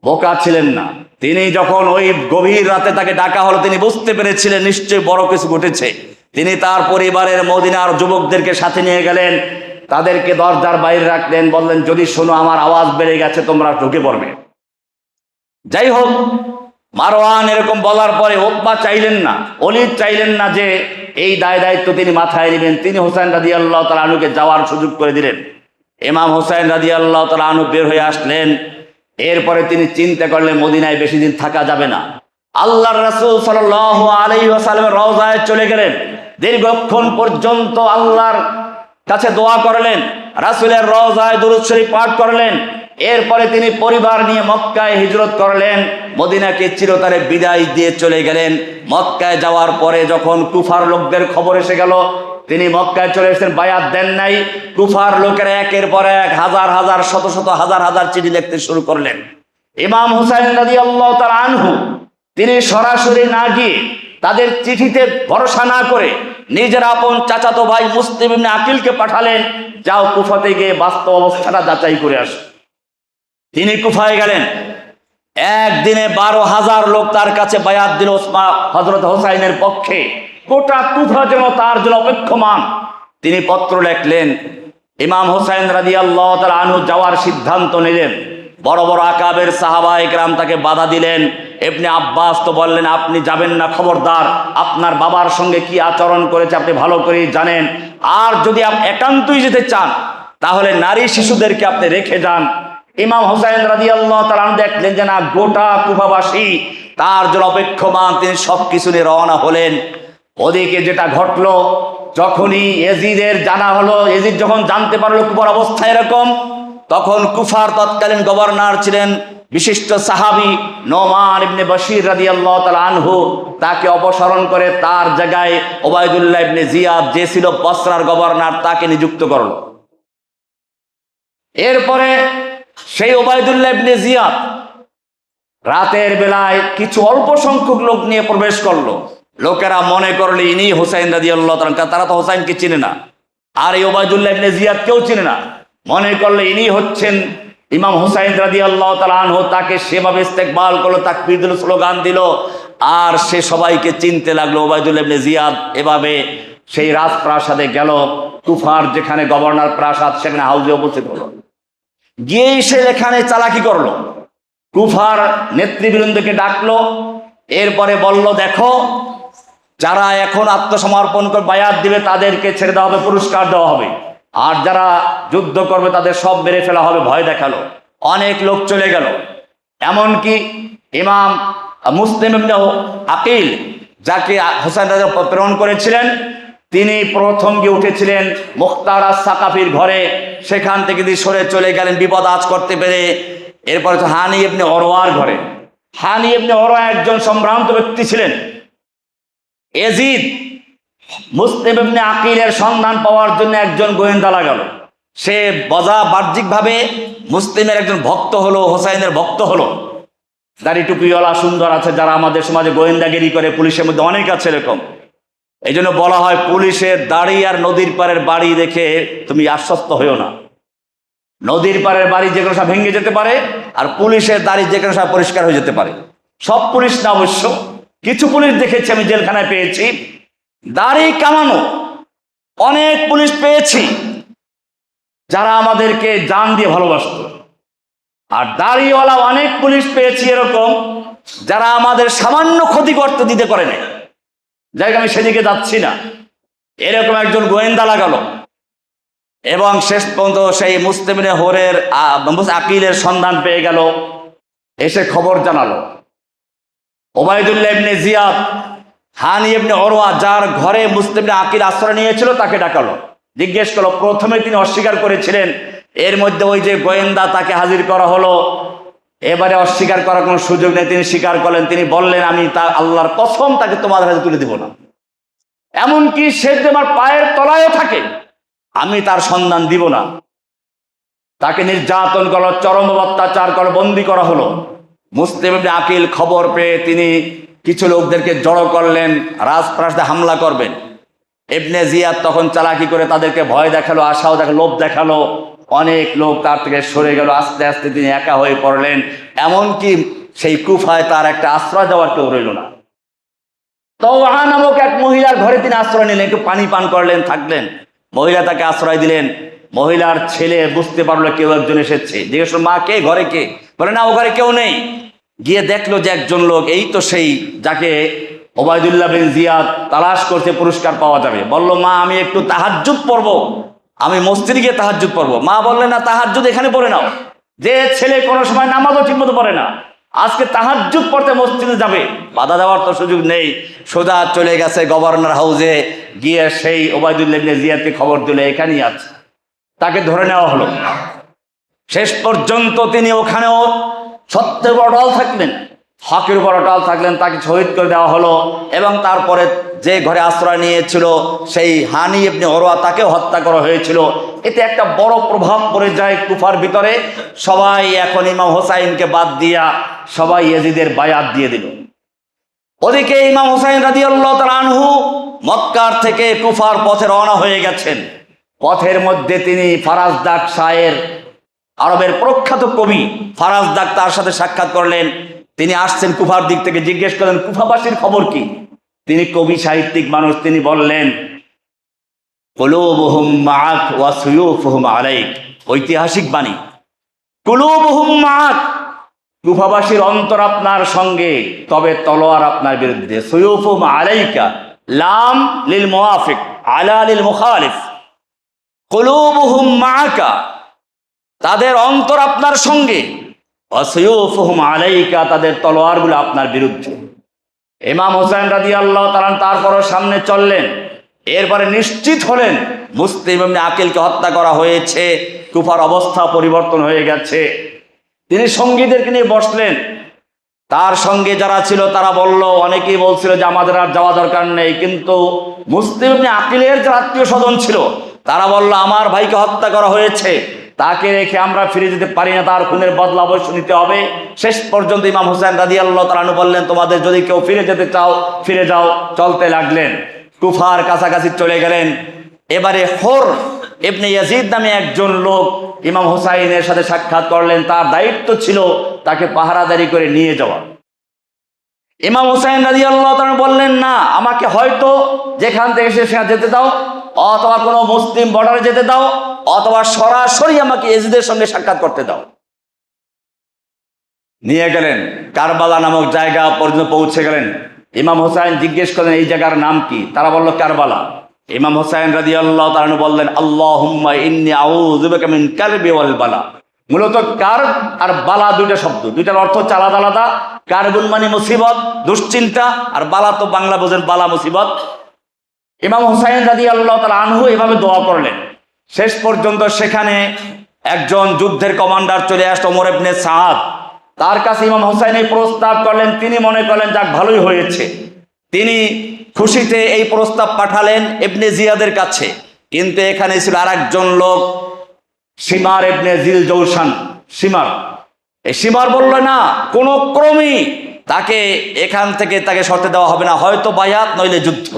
বোকা ছিলেন না। তিনি যখন ওই গভীর রাতে তাকে ডাকা হলো, তিনি বুঝতে পেরেছিলেন নিশ্চয়ই বড় কিছু ঘটেছে। তিনি তার পরিবারের মদিনার যুবকদেরকে সাথে নিয়ে গেলেন, তাদেরকে দরজার বাইরে রাখলেন, বললেন যদি শোনো আমার আওয়াজ বেড়ে গেছে তোমরা ঢুকে পড়বে। যাই হোক, মারওয়ান এরকম বলার পরে উতবা চাইলেন না, ওলীদ চাইলেন না যে এই দায়িত্ব তিনি মাথায় নেবেন। তিনি হোসেন রাদিয়াল্লাহু তাআলা আনহুকে যাওয়ার সুযোগ করে দিলেন। ইমাম হোসেন রাদিয়াল্লাহু তাআলা আনহু বের হয়ে আসলেন। এরপরে তিনি চিন্তা করলেন মদিনায় বেশি দিন থাকা যাবে না। আল্লাহর রাসূল সাল্লাল্লাহু আলাইহি ওয়াসাল্লামের রওজায় চলে গেলেন। দীর্ঘক্ষণ পর্যন্ত আল্লাহর কাছে দোয়া করলেন, রাসূলের রওজায় দুরূদ শরীফ পাঠ করলেন। এরপরে তিনি পরিবার নিয়ে মক্কায় হিজরত করলেন, মদিনাকে চিরতরে বিদায় দিয়ে চলে গেলেন। মক্কায় যাওয়ার পরে যখন কুফার লোকদের খবর এসে গেল তিনি মক্কায় চলে এসেছেন, বায়াত দেন নাই, কুফার লোকেরা একের পর এক হাজার হাজার শত শত হাজার হাজার চিঠি লিখতে শুরু করলেন। ইমাম হুসাইন রাদিয়াল্লাহু তাআলা আনহু তিনি সরাসরি না গিয়ে তাদের চিঠিতে ভরসা না করে নিজের আপন চাচাতো ভাই মুসলিম ইবনে আকিলকে পাঠালেন, যাও কুফাতে গিয়ে বাস্তব অবস্থাটা যাচাই করে আসো। তিনি কুফায় গেলেন। একদিনে 12,000 লোক তার কাছে বায়াত দিল হযরত হোসাইনের পক্ষে। গোটা কুফা যেন তার জন্য অপেক্ষমান। তিনি পত্র লিখলেন, ইমাম হোসাইন রাদিয়াল্লাহু তাআলা আনহু যাওয়ার সিদ্ধান্ত নিলেন। বড় বড় আকাবের সাহাবা ইকরাম তাকে বাধা দিলেন। ইবনে আব্বাস তো বললেন আপনি যাবেন না, খবরদার, আপনার বাবার সঙ্গে কি আচরণ করেছে আপনি ভালো করেই জানেন। আর যদি আপনি একান্তই যেতে চান তাহলে নারী শিশুদেরকে আপনি রেখে যান। ইমাম হোসাইন রাদিয়াল্লাহু তাআলা দেখলেন যে না, গোটা কুফাবাসী তার জন্য অপেক্ষমান। তিনি সবকিছু নিয়ে রওনা হলেন। ওদিকে যেটা ঘটলো, যখনই এজিদের জানা হলো, এজিদ যখন জানতে পারলো কুফার অবস্থা এরকম, তখন কুফার তৎকালীন গভর্নর ছিলেন বিশিষ্ট সাহাবী নোমান ইবনে বশির রাদিয়াল্লাহু তাআলা আনহু, তাকে অপসারণ করে তার জায়গায় ওবায়দুল্লাহ ইবনে জিয়াদ, যে ছিল বসরার গভর্নর, তাকে নিযুক্ত করল। এরপরে সেই ওবায়দুল্লাহ ইবনে জিয়াদ রাতের বেলায় কিছু অল্প সংখ্যক লোক নিয়ে প্রবেশ করলো। লোকেরা মনে করলে ইনি হোসাইন রাদিয়াল্লাহু তাআলা, তারা তো হোসাইনকে চিনে না, আর এই ওবায়দুল্লাহ ইবনে জিয়াদ কেউ চিনে না। মনে করলে ইনি হচ্ছেন ইমাম হোসাইন রাদিয়াল্লাহু তাআলা আনহু। তাকে সেভাবে ইস্তেকবাল করলো, তাকবীর দিল, স্লোগান দিল, আর সে সবাইকে চিনতে লাগলো। ওবায়দুল্লাহ ইবনে জিয়াদ এভাবে সেই রাজপ্রাসাদে গেল, কুফার যেখানে গভর্নর প্রাসাদ সেখানে হাউজে উপস্থিত হলো। গিয়ে সে এখানে চালাকি করলো, কুফার নেতৃবৃন্দকে ডাকলো। এরপরে বলল, দেখো, যারা এখন আত্মসমর্পণ করে বায়াত দিবে তাদেরকে ছেড়ে দেওয়া হবে, পুরস্কার দেওয়া হবে, আর যারা যুদ্ধ করবে তাদের সব মেরে ফেলা হবে। ভয় দেখালো। অনেক লোক চলে গেল। এমনকি ইমাম মুসলিম ইবনে আকিল, যাকে হোসেন রাজা প্রেরণ করেছিলেন, তিনি প্রথম গিয়ে উঠেছিলেন মুখতার আস-সাকাফির ঘরে। সেখান থেকে তিনি সরে চলে গেলেন বিপদ আজ করতে পেরে। এরপরে তো হানি ইবনে ওরওয়ার ঘরে। হানি ইবনে ওরওয়া একজন সম্ভ্রান্ত ব্যক্তি ছিলেন। এজিদ মুসলিম ইবনে আকিলের সন্ধান পাওয়ার জন্য একজন গোয়েন্দা লাগালো। সে বাহ্যিকভাবে মুসলিমের একজন ভক্ত হলো, হোসাইনের ভক্ত হলো। দাড়ি টুপিওয়ালা সুন্দর আছে যারা আমাদের সমাজে গোয়েন্দাগিরি করে, পুলিশের মধ্যে অনেক আছে এরকম। এই জন্য বলা হয় পুলিশের দাড়ি আর নদীর পাড়ের বাড়ি দেখে তুমি আশ্বস্ত হইও না। নদীর পাড়ের বাড়ি যে কোনো সময় ভেঙে যেতে পারে, আর পুলিশের দাড়ি যে কোনো সময় পরিষ্কার হয়ে যেতে পারে। সব পুলিশ না অবশ্য, কিছু পুলিশ দেখেছি আমি, জেলখানায় পেয়েছি দাড়ি কামানো। অনেক পুলিশ পেয়েছি যারা আমাদেরকে জান দিয়ে ভালোবাসত। আর দাড়িওয়ালা অনেক পুলিশ পেয়েছি এরকম যারা আমাদের সামান্য ক্ষতি করতে দিতে পারে না। যাই আমি সেদিকে যাচ্ছি না। এরকম একজন গোয়েন্দা লাগালো এবং শেষ পর্যন্ত সেই মুসলিম হোরের আকিলের সন্ধান পেয়ে গেল। এসে খবর জানালো। ওবায়দুল্লাহ ইবনে জিয়াদ, হানি ইবনে ওরওয়া, যার ঘরে মুসলিম আকিল আশ্রয় নিয়েছিল, তাকে ডাকালো। জিজ্ঞেস করলো। প্রথমে তিনি অস্বীকার করেছিলেন। এর মধ্যে ওই যে গোয়েন্দা, তাকে হাজির করা হলো। এবারে অস্বীকার করার কোনো সুযোগ নেই, তিনি স্বীকার করলেন। তিনি বললেন, আমি তা আল্লাহর কসম তাকে তোমাদের হাতে তুলে দিব না। এমনকি সে যদি আমার পায়ের তলায়ও থাকে আমি তার সন্ধান দিব না। তাকে নির্যাতন করা, চরম অত্যাচার করা, বন্দী করা হলো। মুসলিম ইবনে আকিল খবর পেয়ে তিনি কিছু লোকদেরকে জড়ো করলেন, রাজপ্রাসাদে হামলা করবেন। ইবনে জিয়াদ তখন চালাকি করে তাদেরকে ভয় দেখালো, আশাও দেখালো, লোভ দেখালো। অনেক লোক তার থেকে সরে গেল, আস্তে আস্তে তিনি একা হয়ে পড়লেন। এমনকি সেই কুফায় তার একটা আশ্রয় দেওয়ার কেউ রইল না। তওয়া নামক এক মহিলার ঘরে তিনি আশ্রয় নিলেন, একটু পানি পান করলেন, থাকলেন। মহিলা তাকে আশ্রয় দিলেন। মহিলার ছেলে বুঝতে পারলো কেউ একজন এসেছে, জিজ্ঞেস করলো, মা কে, ঘরে কে? বলে না, ও ঘরে কেউ নেই। গিয়ে দেখলো যে একজন লোক, এই তো সেই যাকে ওবায়দুল্লাহ বিন জিয়াদ তালাশ করতে পুরস্কার পাওয়া যাবে। বলল, মা আমি একটু তাহাজ্জুদ পড়বো, আমি মসজিদে গিয়ে তাহাজ্জুদ পড়বো। মা বললেন, না, তাহাজ্জুদ এখানে পড়ে নাও। যে ছেলে কোনো সময় নামাজও ঠিকমতো পড়ে না, আজকে তাহাজ্জুদ পড়তে মসজিদে যাবে, বাধা দেওয়ার তো সুযোগ নেই। সোজা চলে গেছে গভর্নর হাউসে, গিয়ে সেই ওবায়দুল্লাহ বিন জিয়াদকে খবর দিল এখানেই আছে। তাকে ধরে নেওয়া হলো। শেষ পর্যন্ত তিনি ওখানেও সত্যের উপর অটল থাকলেন, হকের উপর অটল থাকলেন। তাকে শহীদ করে দেওয়া হলো। এবং তারপরে যে ঘরে আশ্রয় নিয়েছিল সেই হানি ইবনে উরওয়া, তাকেও হত্যা করা হয়েছিল। এতে একটা বড় প্রভাব পড়ে যায় কুফার ভিতরে। সবাই এখন ইমাম হোসাইনকে বাদ দিয়া সবাই ইয়াজিদের বায়াত দিয়ে দিল। ওদিকে ইমাম হোসাইন রাদিয়াল্লাহু তাআলা আনহু মক্কার থেকে কুফার পথে রওনা হয়ে গেছেন। পথের মধ্যে তিনি ফারাজদাক শায়ের, আরবের প্রখ্যাত কবি ফারাজদাক, তার সাথে সাক্ষাৎ করলেন। তিনি আসছেন কুফার দিক থেকে। জিজ্ঞেস করলেন, কুফাবাসীর খবর কি? তিনি কবি সাহিত্যিক মানুষ, তিনি বললেন, কুলুবুহুম মাআক ওয়া সুয়ুফুহুম আলাইক। ঐতিহাসিক বাণী, কুলুবুহুম মাআক, কুফাবাসীর অন্তর আপনার সঙ্গে, তবে তলোয়ার আপনার বিরুদ্ধে। সুয়ুফুহুম আলাইকা, লাম লিল মুওয়াফিক, আলা লিল মুখালিফ। কুলুবুহুম মাআকা, তাদের অন্তর আপনার সঙ্গে, ওয়াসুয়ুফুহুম আলাইকা, তাদের তলোয়ারগুলো আপনার বিরুদ্ধে। ইমাম হোসেন রাদিয়াল্লাহু তাআলা তারপরও সামনে চললেন। এরপরে নিশ্চিত হলেন মুসলিম ইবনে আকিলকে হত্যা করা হয়েছে, কুফার অবস্থা পরিবর্তন হয়ে গেছে। তিনি সঙ্গীদেরকে নিয়ে বসলেন। তার সঙ্গে যারা ছিল তারা বলল, অনেকেই বলছিল যে আমাদের আর যাওয়া দরকার নেই, কিন্তু মুসলিম ইবনে আকিলের যারা আত্মীয় স্বজন ছিল তারা বলল, আমার ভাইকে হত্যা করা হয়েছে, তাকে রেখে আমরা ফিরে যেতে পারি না, তার খুনের বদলা অবশ্য নিতে হবে। শেষ পর্যন্ত ইমাম হোসেন রাদিয়াল্লাহু তাআলা আনহু বললেন, তোমাদের যদি কেউ ফিরে যেতে চাও ফিরে যাও। চলতে লাগলেন, কুফার কাছাকাছি চলে গেলেন। এবারে হুর ইবনে ইয়াজিদ নামে একজন লোক ইমাম হোসাইনের সাথে সাক্ষাৎ করলেন। তার দায়িত্ব ছিল তাকে পাহারাদারি করে নিয়ে যাওয়া। ইমাম হোসাইন রাদিয়াল্লাহু তাআলা বললেন, না, আমাকে হয়তো যেখান থেকে সেখানে যেতে দাও, অথবা কোনো মুসলিম বর্ডারে যেতে দাও, অথবা সরাসরি আমাকে ইয়াজিদের সঙ্গে সাক্ষাৎ করতে দাও। নিয়ে গেলেন, কারবালা নামক জায়গা পর্যন্ত পৌঁছে গেলেন। ইমাম হোসাইন জিজ্ঞেস করলেন, এই জায়গার নাম কি? তারা বলল, কারবালা। ইমাম হোসাইন রাদিয়াল্লাহু তাআলা বললেন, আল্লাহুম্মা ইন্নী আউযু বিকা মিন কারবি ওয়াল বালা। মূলত কারব আর বালা দুইটা শব্দ, দুইটার অর্থ হচ্ছে আলাদা আলাদা। কারবুন মানে মুসিবত, দুশ্চিন্তা, আর বালা তো বাংলা বোঝেন, বালা মুসিবত। ইমাম হোসাইন রাদিয়াল্লাহু তাআলা আনহু এভাবে দোয়া করলেন। শেষ পর্যন্ত সেখানে একজন যুদ্ধের কমান্ডার চলে আসলো, ওমর ইবনে সাদ। তার কাছে ইমাম হোসাইন এই প্রস্তাব করলেন। তিনি মনে করলেন যাক, ভালোই হয়েছে। তিনি খুশিতে এই প্রস্তাব পাঠালেন ইবনে জিয়াদের কাছে। কিন্তু এখানে ছিল আরেকজন লোক, সিমার ইবনে জিল জৌশান। এই সিমার বলল, না, কোনো ক্রমেই তাকে এখান থেকে তাকে সরতে দেওয়া হবে না, হয়তো বায়াত নইলে যুদ্ধ।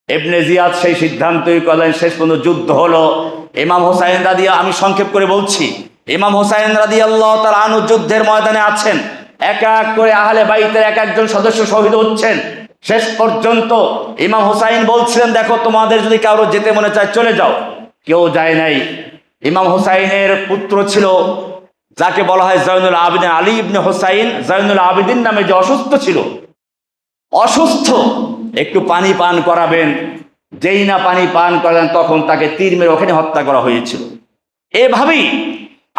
ইবনে জিয়াদ সেই সিদ্ধান্তই করলেন। শেষ পর্যন্ত যুদ্ধ হলো। ইমাম হোসাইন আমি সংক্ষেপ করে বলছি, ইমাম হোসাইন রাদিয়াল্লাহু তাআলা আনহু যুদ্ধের ময়দানে আছেন। এক এক করে আহলে বাইতের এক একজন সদস্য শহীদ হচ্ছেন। শেষ পর্যন্ত ইমাম হোসাইন বলছিলেন, দেখো, তোমাদের যদি কারো যেতে মনে চায় চলে যাও। কেউ যায় নাই। ইমাম হোসাইনের পুত্র ছিল যাকে বলা হয় জয়নুল আবিদিন, আলী ইবনে হোসাইন জয়নুল আবিদিন নামে, যে অসুস্থ ছিল। অসুস্থ, একটু পানি পান করাবেন, যেই না পানি পান করেন তখন তাকে তীর মেরে ওখানে হত্যা করা হয়েছিল। এভাবেই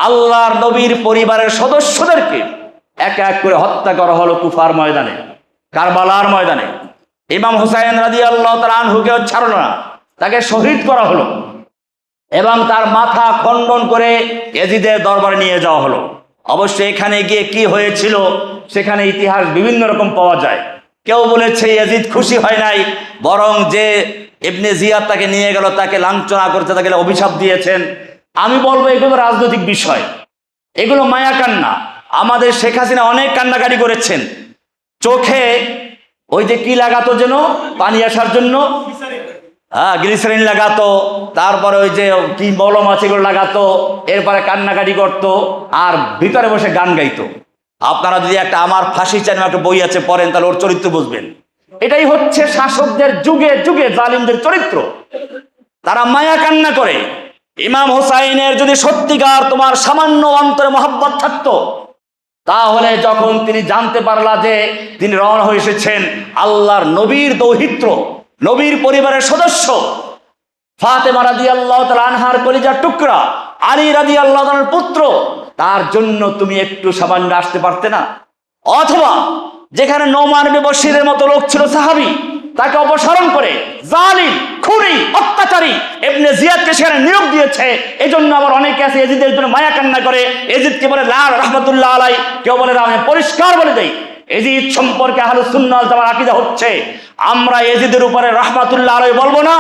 আল্লাহর নবীর পরিবারের সদস্যদেরকে এক এক করে হত্যা করা হলো কুফার ময়দানে, কারবালার ময়দানে। ইমাম হোসাইন রাদিয়াল্লাহু তাআলা আনহুকেও ছাড়ল না, তাকে শহীদ করা হলো এবং তার মাথা খণ্ডন করে ইয়াজিদের দরবারে নিয়ে যাওয়া হলো। অবশ্য এখানে গিয়ে কি হয়েছিল সেখানে ইতিহাস বিভিন্ন রকম পাওয়া যায়। কেউ বলেছে ইয়াজিদ খুশি হয় নাই, বরং যে ইবনে জিয়াদ তাকে নিয়ে গেল তাকে লাঞ্ছনা করতে, তাকে অভিশাপ দিয়েছেন। আমি বলবো এগুলো রাজনৈতিক বিষয়, এগুলো মায়া কান্না। আমাদের শেখ হাসিনা অনেক কান্নাকাটি করেছেন, চোখে ওই যে কি লাগাতো যেন পানি আসার জন্য, হ্যাঁ, গ্লিসারিন লাগাতো, তারপরে ওই যে কি মলম আছে এগুলো লাগাতো, এরপরে কান্নাকাটি করতো আর ভিতরে বসে গান গাইতো। আপনারা যদি একটা আমার ফাঁসি চান একটা বই আছে পড়েন, তাহলে ওর চরিত্র বুঝবেন। এটাই হচ্ছে শাসকদের যুগে যুগে জালিমদের চরিত্র। তারা মায়া কান্না করে। ইমাম হোসাইনের যদি সত্যিকার তোমার সামান্য অন্তরে মহব্বত থাকতো, তাহলে যখন তিনি জানতে পারলা যে তিনি রওনা হয়ে এসেছেন আল্লাহর নবীর দৌহিত্র, নবীর পরিবারের সদস্য, ফাতেমা রাদিয়াল্লাহু তাআলা আনহার কলিজার টুকরা, আলী রাদিয়াল্লাহু তাআলার পুত্র, তার জন্য তুমি একটু সামান্য আসতে পারতে না? অথবা যেখানে নোমান ইবনে বশিরের মতো লোক ছিল সাহাবী, তাকে অপসারণ করে জালিম, খুনি, অত্যাচারী ইবনে জিয়াদকে সেখানে নিয়োগ দিয়েছে। এজন্য আবার অনেকে আছে এজিদের জন্য মায়া কান্না করে, এজিদকে বলে লাল রাহমাতুল্লাহ আলাই, কেউ বলে আমি পরিষ্কার বলে দেই, এজিদ সম্পর্কে আহলুস সুন্নাহ ওয়াল জামার আকীদা হচ্ছে আমরা এজিদের উপরে রাহমাতুল্লাহ আলাই বলবো না,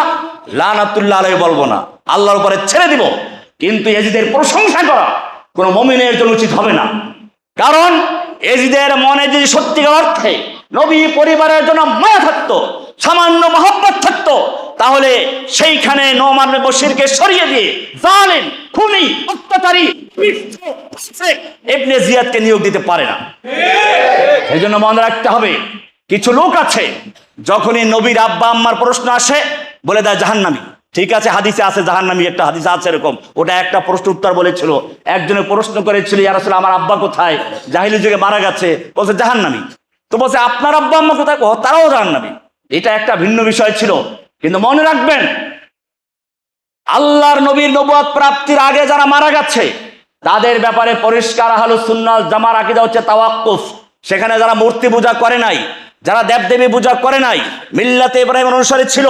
লানাতুল্লাহ আলাই বলবো না, আল্লাহর উপরে ছেড়ে দিব। কিন্তু এজিদের প্রশংসা করা কোনো মুমিনের জন্য উচিত হবে না। কারণ এজিদের মনে যদি সত্যিকার অর্থে নবী পরিবারের জন্য মায়া থাকতো, সামান্য মহব্বত থাকতো, তাহলে সেইখানে নোমান ইবনে বশিরকে সরিয়ে দিয়ে জালিম, খুনি, অত্যাচারী ইবনে জিয়াদকে নিয়োগ দিতে পারে না। এই জন্য মনে রাখতে হবে, কিছু লোক আছে যখনই নবীর আব্বা আম্মার প্রশ্ন আসে বলে দেয় জাহান্নামী। ঠিক আছে, হাদিসে আছে জাহান্নামী, একটা হাদিস আছে এরকম। ওটা একটা প্রশ্ন উত্তর বলেছিল। একজনে প্রশ্ন করেছিল, ইয়া রাসূলুল্লাহ আমার আব্বা কোথায়, জাহিলি যুগে মারা গেছে, বলছে জাহান্নামী। তো বলছে আপনার আব্বা আম্মা কোথায়, তারাও জাহান্নামী। এটা একটা ভিন্ন বিষয় ছিল। কিন্তু মনে রাখবেন, আল্লাহর নবীর নবুয়ত প্রাপ্তির আগে যারা মারা গেছে তাদের ব্যাপারে পরিষ্কার আহলুস সুন্নাহ ওয়াল জামার আকীদা হচ্ছে তাওয়াক্কুফ। সেখানে যারা মূর্তি পূজা করে নাই, যারা দেবদেবী পূজা করে নাই, মিল্লাতে ইব্রাহিম অনুসারী ছিল,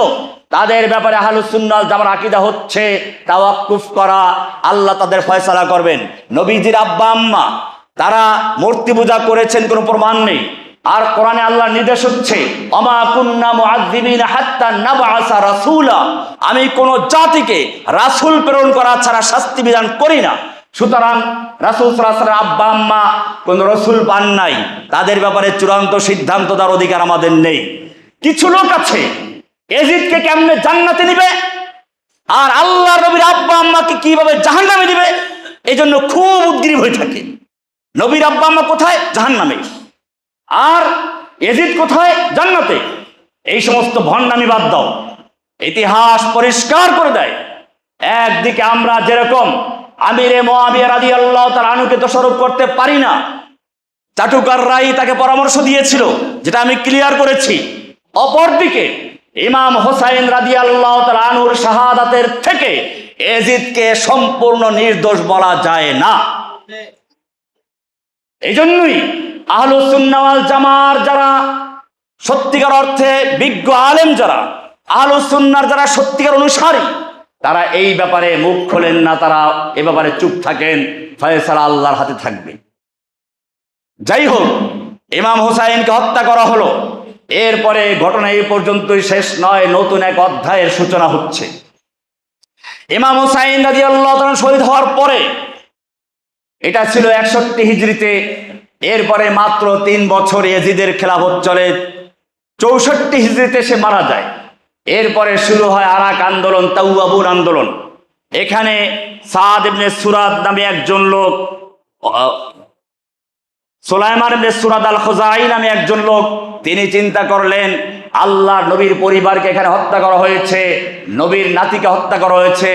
তাদের ব্যাপারে আহলুস সুন্নাহ ওয়াল জামার আকীদা হচ্ছে তাওয়াক্কুফ করা। আল্লাহ তাদের ফয়সালা করবেন। নবীজির আব্বা আম্মা তারা মূর্তি পূজা করেছেন, কোনো প্রমাণ নেই। আর কোরআনে আল্লাহর নির্দেশ হচ্ছে ওমা কুন্না মুআযযিবিনা হাত্তা নাবআসা রাসূলা, আমি কোন জাতিকে রাসূল প্রেরণ করা ছাড়া শাস্তি বিধান করি না। সুতরাং রাসূল সাল্লাল্লাহু আলাইহি ওয়াসাল্লাম আব্বা আম্মা কোন রাসূল পান নাই, তাদের ব্যাপারে চূড়ান্ত সিদ্ধান্ত দেওয়ার অধিকার আমাদের নেই। কিছু লোক আছে এজিদকে কেমনে জান্নাতে নিবে আর আল্লাহর নবীর আব্বা আম্মাকে কিভাবে জাহান্নামে দিবে, এজন্য খুব উদ্গ্রীব হয়ে থাকে। নবীর আব্বা আম্মা কোথায়? জাহান্নামে। আর এজিদ কোথায়? জান্নাতে। এই সমস্ত ভণ্ডামি বাদ দাও। ইতিহাস পরিষ্কার করে দেয়, একদিকে আমরা যেরকম আমিরে মুআবিয়া রাদিয়াল্লাহু তাআলা আনহুকে দোষারোপ করতে পারি না, চাটুকাররাই তাকে পরামর্শ দিয়েছিল, যেটা আমি ক্লিয়ার করেছি। অপরদিকে ইমাম হোসাইন রাদিয়াল্লাহু তাআলা আনহুর শাহাদাতের থেকে এজিদকে সম্পূর্ণ নির্দোষ বলা যায় না। এই জন্যই আহলুস সুন্নাহ ওয়াল জামার যারা সত্যিকার অর্থে বিজ্ঞ আলেম, যারা আহলুস সুন্নাহর যারা সত্যিকার অনুসারী, তারা এই ব্যাপারে মুখ খোলেন না, তারা এ ব্যাপারে চুপ থাকেন। ফয়সালা আল্লাহর হাতে থাকবে। যাই হোক, ইমাম হোসাইনকে হত্যা করা হলো। এরপরে ঘটনা এই পর্যন্তই শেষ নয়, নতুন এক অধ্যায়ের সূচনা হচ্ছে। ইমাম হোসাইন রাদিয়াল্লাহু তাআলা শহীদ হওয়ার পরে, এটা ছিল 61 হিজরিতে, এরপরে মাত্র 3 বছর ইয়াজিদের খেলাফত চলে। 64 হিজরিতে সে মারা যায়। এরপরে শুরু হয় আরাক আন্দোলন, তাওয়াবুন আন্দোলন। এখানে সাদ ইবনে সুরাদ নামে একজন লোক, সুলাইমান ইবনে সুরাদ আল খুজাই নামে একজন লোক, তিনি চিন্তা করলেন আল্লাহর নবীর পরিবারকে এখানে হত্যা করা হয়েছে, নবীর নাতিকে হত্যা করা হয়েছে,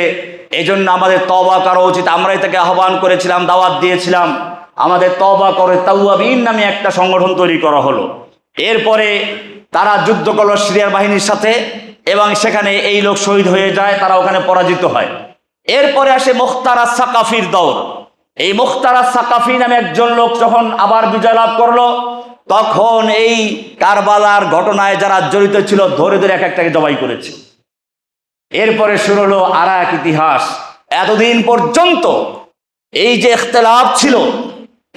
এজন্য আমাদের তওবা করা উচিত। আমরাই তাকে আহ্বান করেছিলাম, দাওয়াত দিয়েছিলাম, আমাদের তওবা করে তাওয়াবিন নামে একটা সংগঠন তৈরি করা হলো। এরপরে তারা যুদ্ধ করলো সিরিয়ার বাহিনীর সাথে, এবং সেখানে এই লোক শহীদ হয়ে যায়, তারা ওখানে পরাজিত হয়। এরপরে আসে মুখতার আস-সাকাফির দৌর। এই মুখতার আস-সাকাফি নামে একজন লোক যখন আবার বিজয় লাভ করলো, তখন এই কারবালার ঘটনায় যারা জড়িত ছিল ধরে ধরে এক একটাকে জবাই করেছে। এরপরে শুরু হলো আরাক ইতিহাস। এতদিন পর্যন্ত এই যে ইখতিলাফ ছিল,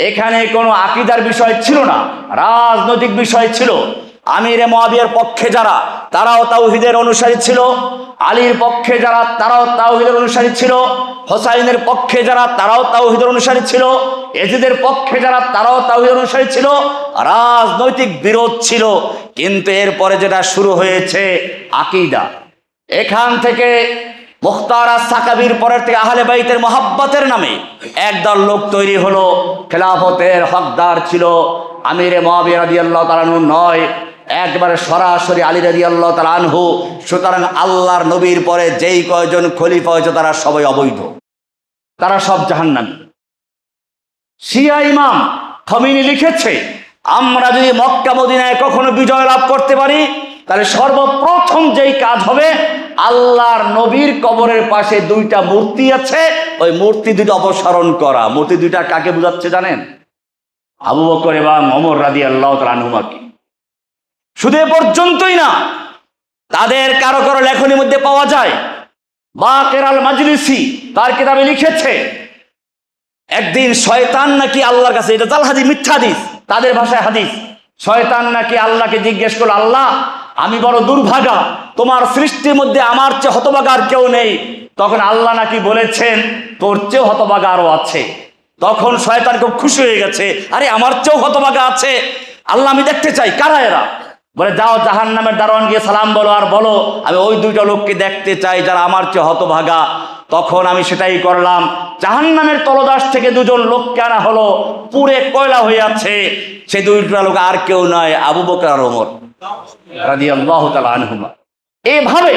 এখানে কোনো আকীদার বিষয় ছিল না, রাজনৈতিক বিষয় ছিল। আমিরে মুআবিয়ার পক্ষে যারা, তারাও তাওহীদের অনুসারী ছিল। আলীর পক্ষে যারা, তারাও তাওহীদের অনুসারী ছিল। হোসাইনের পক্ষে যারা, তারাও তাওহীদের অনুসারী ছিল। এজিদের পক্ষে যারা, তারাও তাওহীদের অনুসারী ছিল। রাজনৈতিক বিরোধ ছিল। কিন্তু এরপরে যেটা শুরু হয়েছে আকীদা, এখান থেকে মুখতার সাকাবির পরের থেকে আহলে বাইতের মহাব্বতের নামে একদল লোক তৈরি হলো। খেলাফতের হকদার ছিল আমিরে মুআবিয়া রাদিয়াল্লাহু তাআলা আনহু নয়, একবারে সরাসরি আলী রাদিয়াল্লাহু তাআলা আনহু। সুতরাং আল্লাহর নবীর পরে যেই কয়জন খলিফা হয়েছে তারা সবাই অবৈধ, তারা সব জাহান্নামী। শিয়া ইমাম খমিনি লিখেছে, আমরা যদি মক্কা মদিনায় কখনো বিজয় লাভ করতে পারি তাহলে সর্বপ্রথম যেই কাজ হবে, আল্লাহর নবীর কবরের পাশে দুইটা মূর্তি আছে, ওই মূর্তি দুইটা অপসারণ করা। মূর্তি দুইটা কাকে বোঝাচ্ছে জানেন? আবু বকর এবং ওমর রাদিয়াল্লাহু তাআলা আনহুমাকে। শুধু এ পর্যন্তই না, তাদের কারো কারো লেখনীর মধ্যে পাওয়া যায়, বাকের আল মাজলিসি তার কিতাবে লিখেছে, একদিন শয়তান নাকি আল্লাহর কাছে, এটা জাল হাদিস, মিথ্যা হাদিস, তাদের ভাষায় হাদিস, শয়তান নাকি আল্লাহকে জিজ্ঞেস করলো, আল্লাহ আমি বড় দুর্ভাগা, তোমার সৃষ্টির মধ্যে আমার চেয়ে হতভাগা আর কেউ নেই। তখন আল্লাহ নাকি বলেছেন, তোর চেয়েও হতভাগা আরো আছে। তখন শয়তান খুব খুশি হয়ে গেছে, আরে আমার চেয়েও হতভাগা আছে, আল্লাহ আমি দেখতে চাই কারা এরা। বলে যাও জাহান্নামের দারোয়ান গিয়ে সালাম বলো আর বলো আমি ওই দুইটা লোককে দেখতে চাই যারা আমার চেয়ে হতভাগা। তখন আমি সেটাই করলাম, জাহান্নামের তলদাস থেকে দুজন লোককে আনা হলো, পুরে কয়লা হয়ে আছে। সে দুইটা লোক আর কেউ নয়, আবু বকর আর ওমর রাদিয়াল্লাহু তাআলা আনহুমা। এভাবে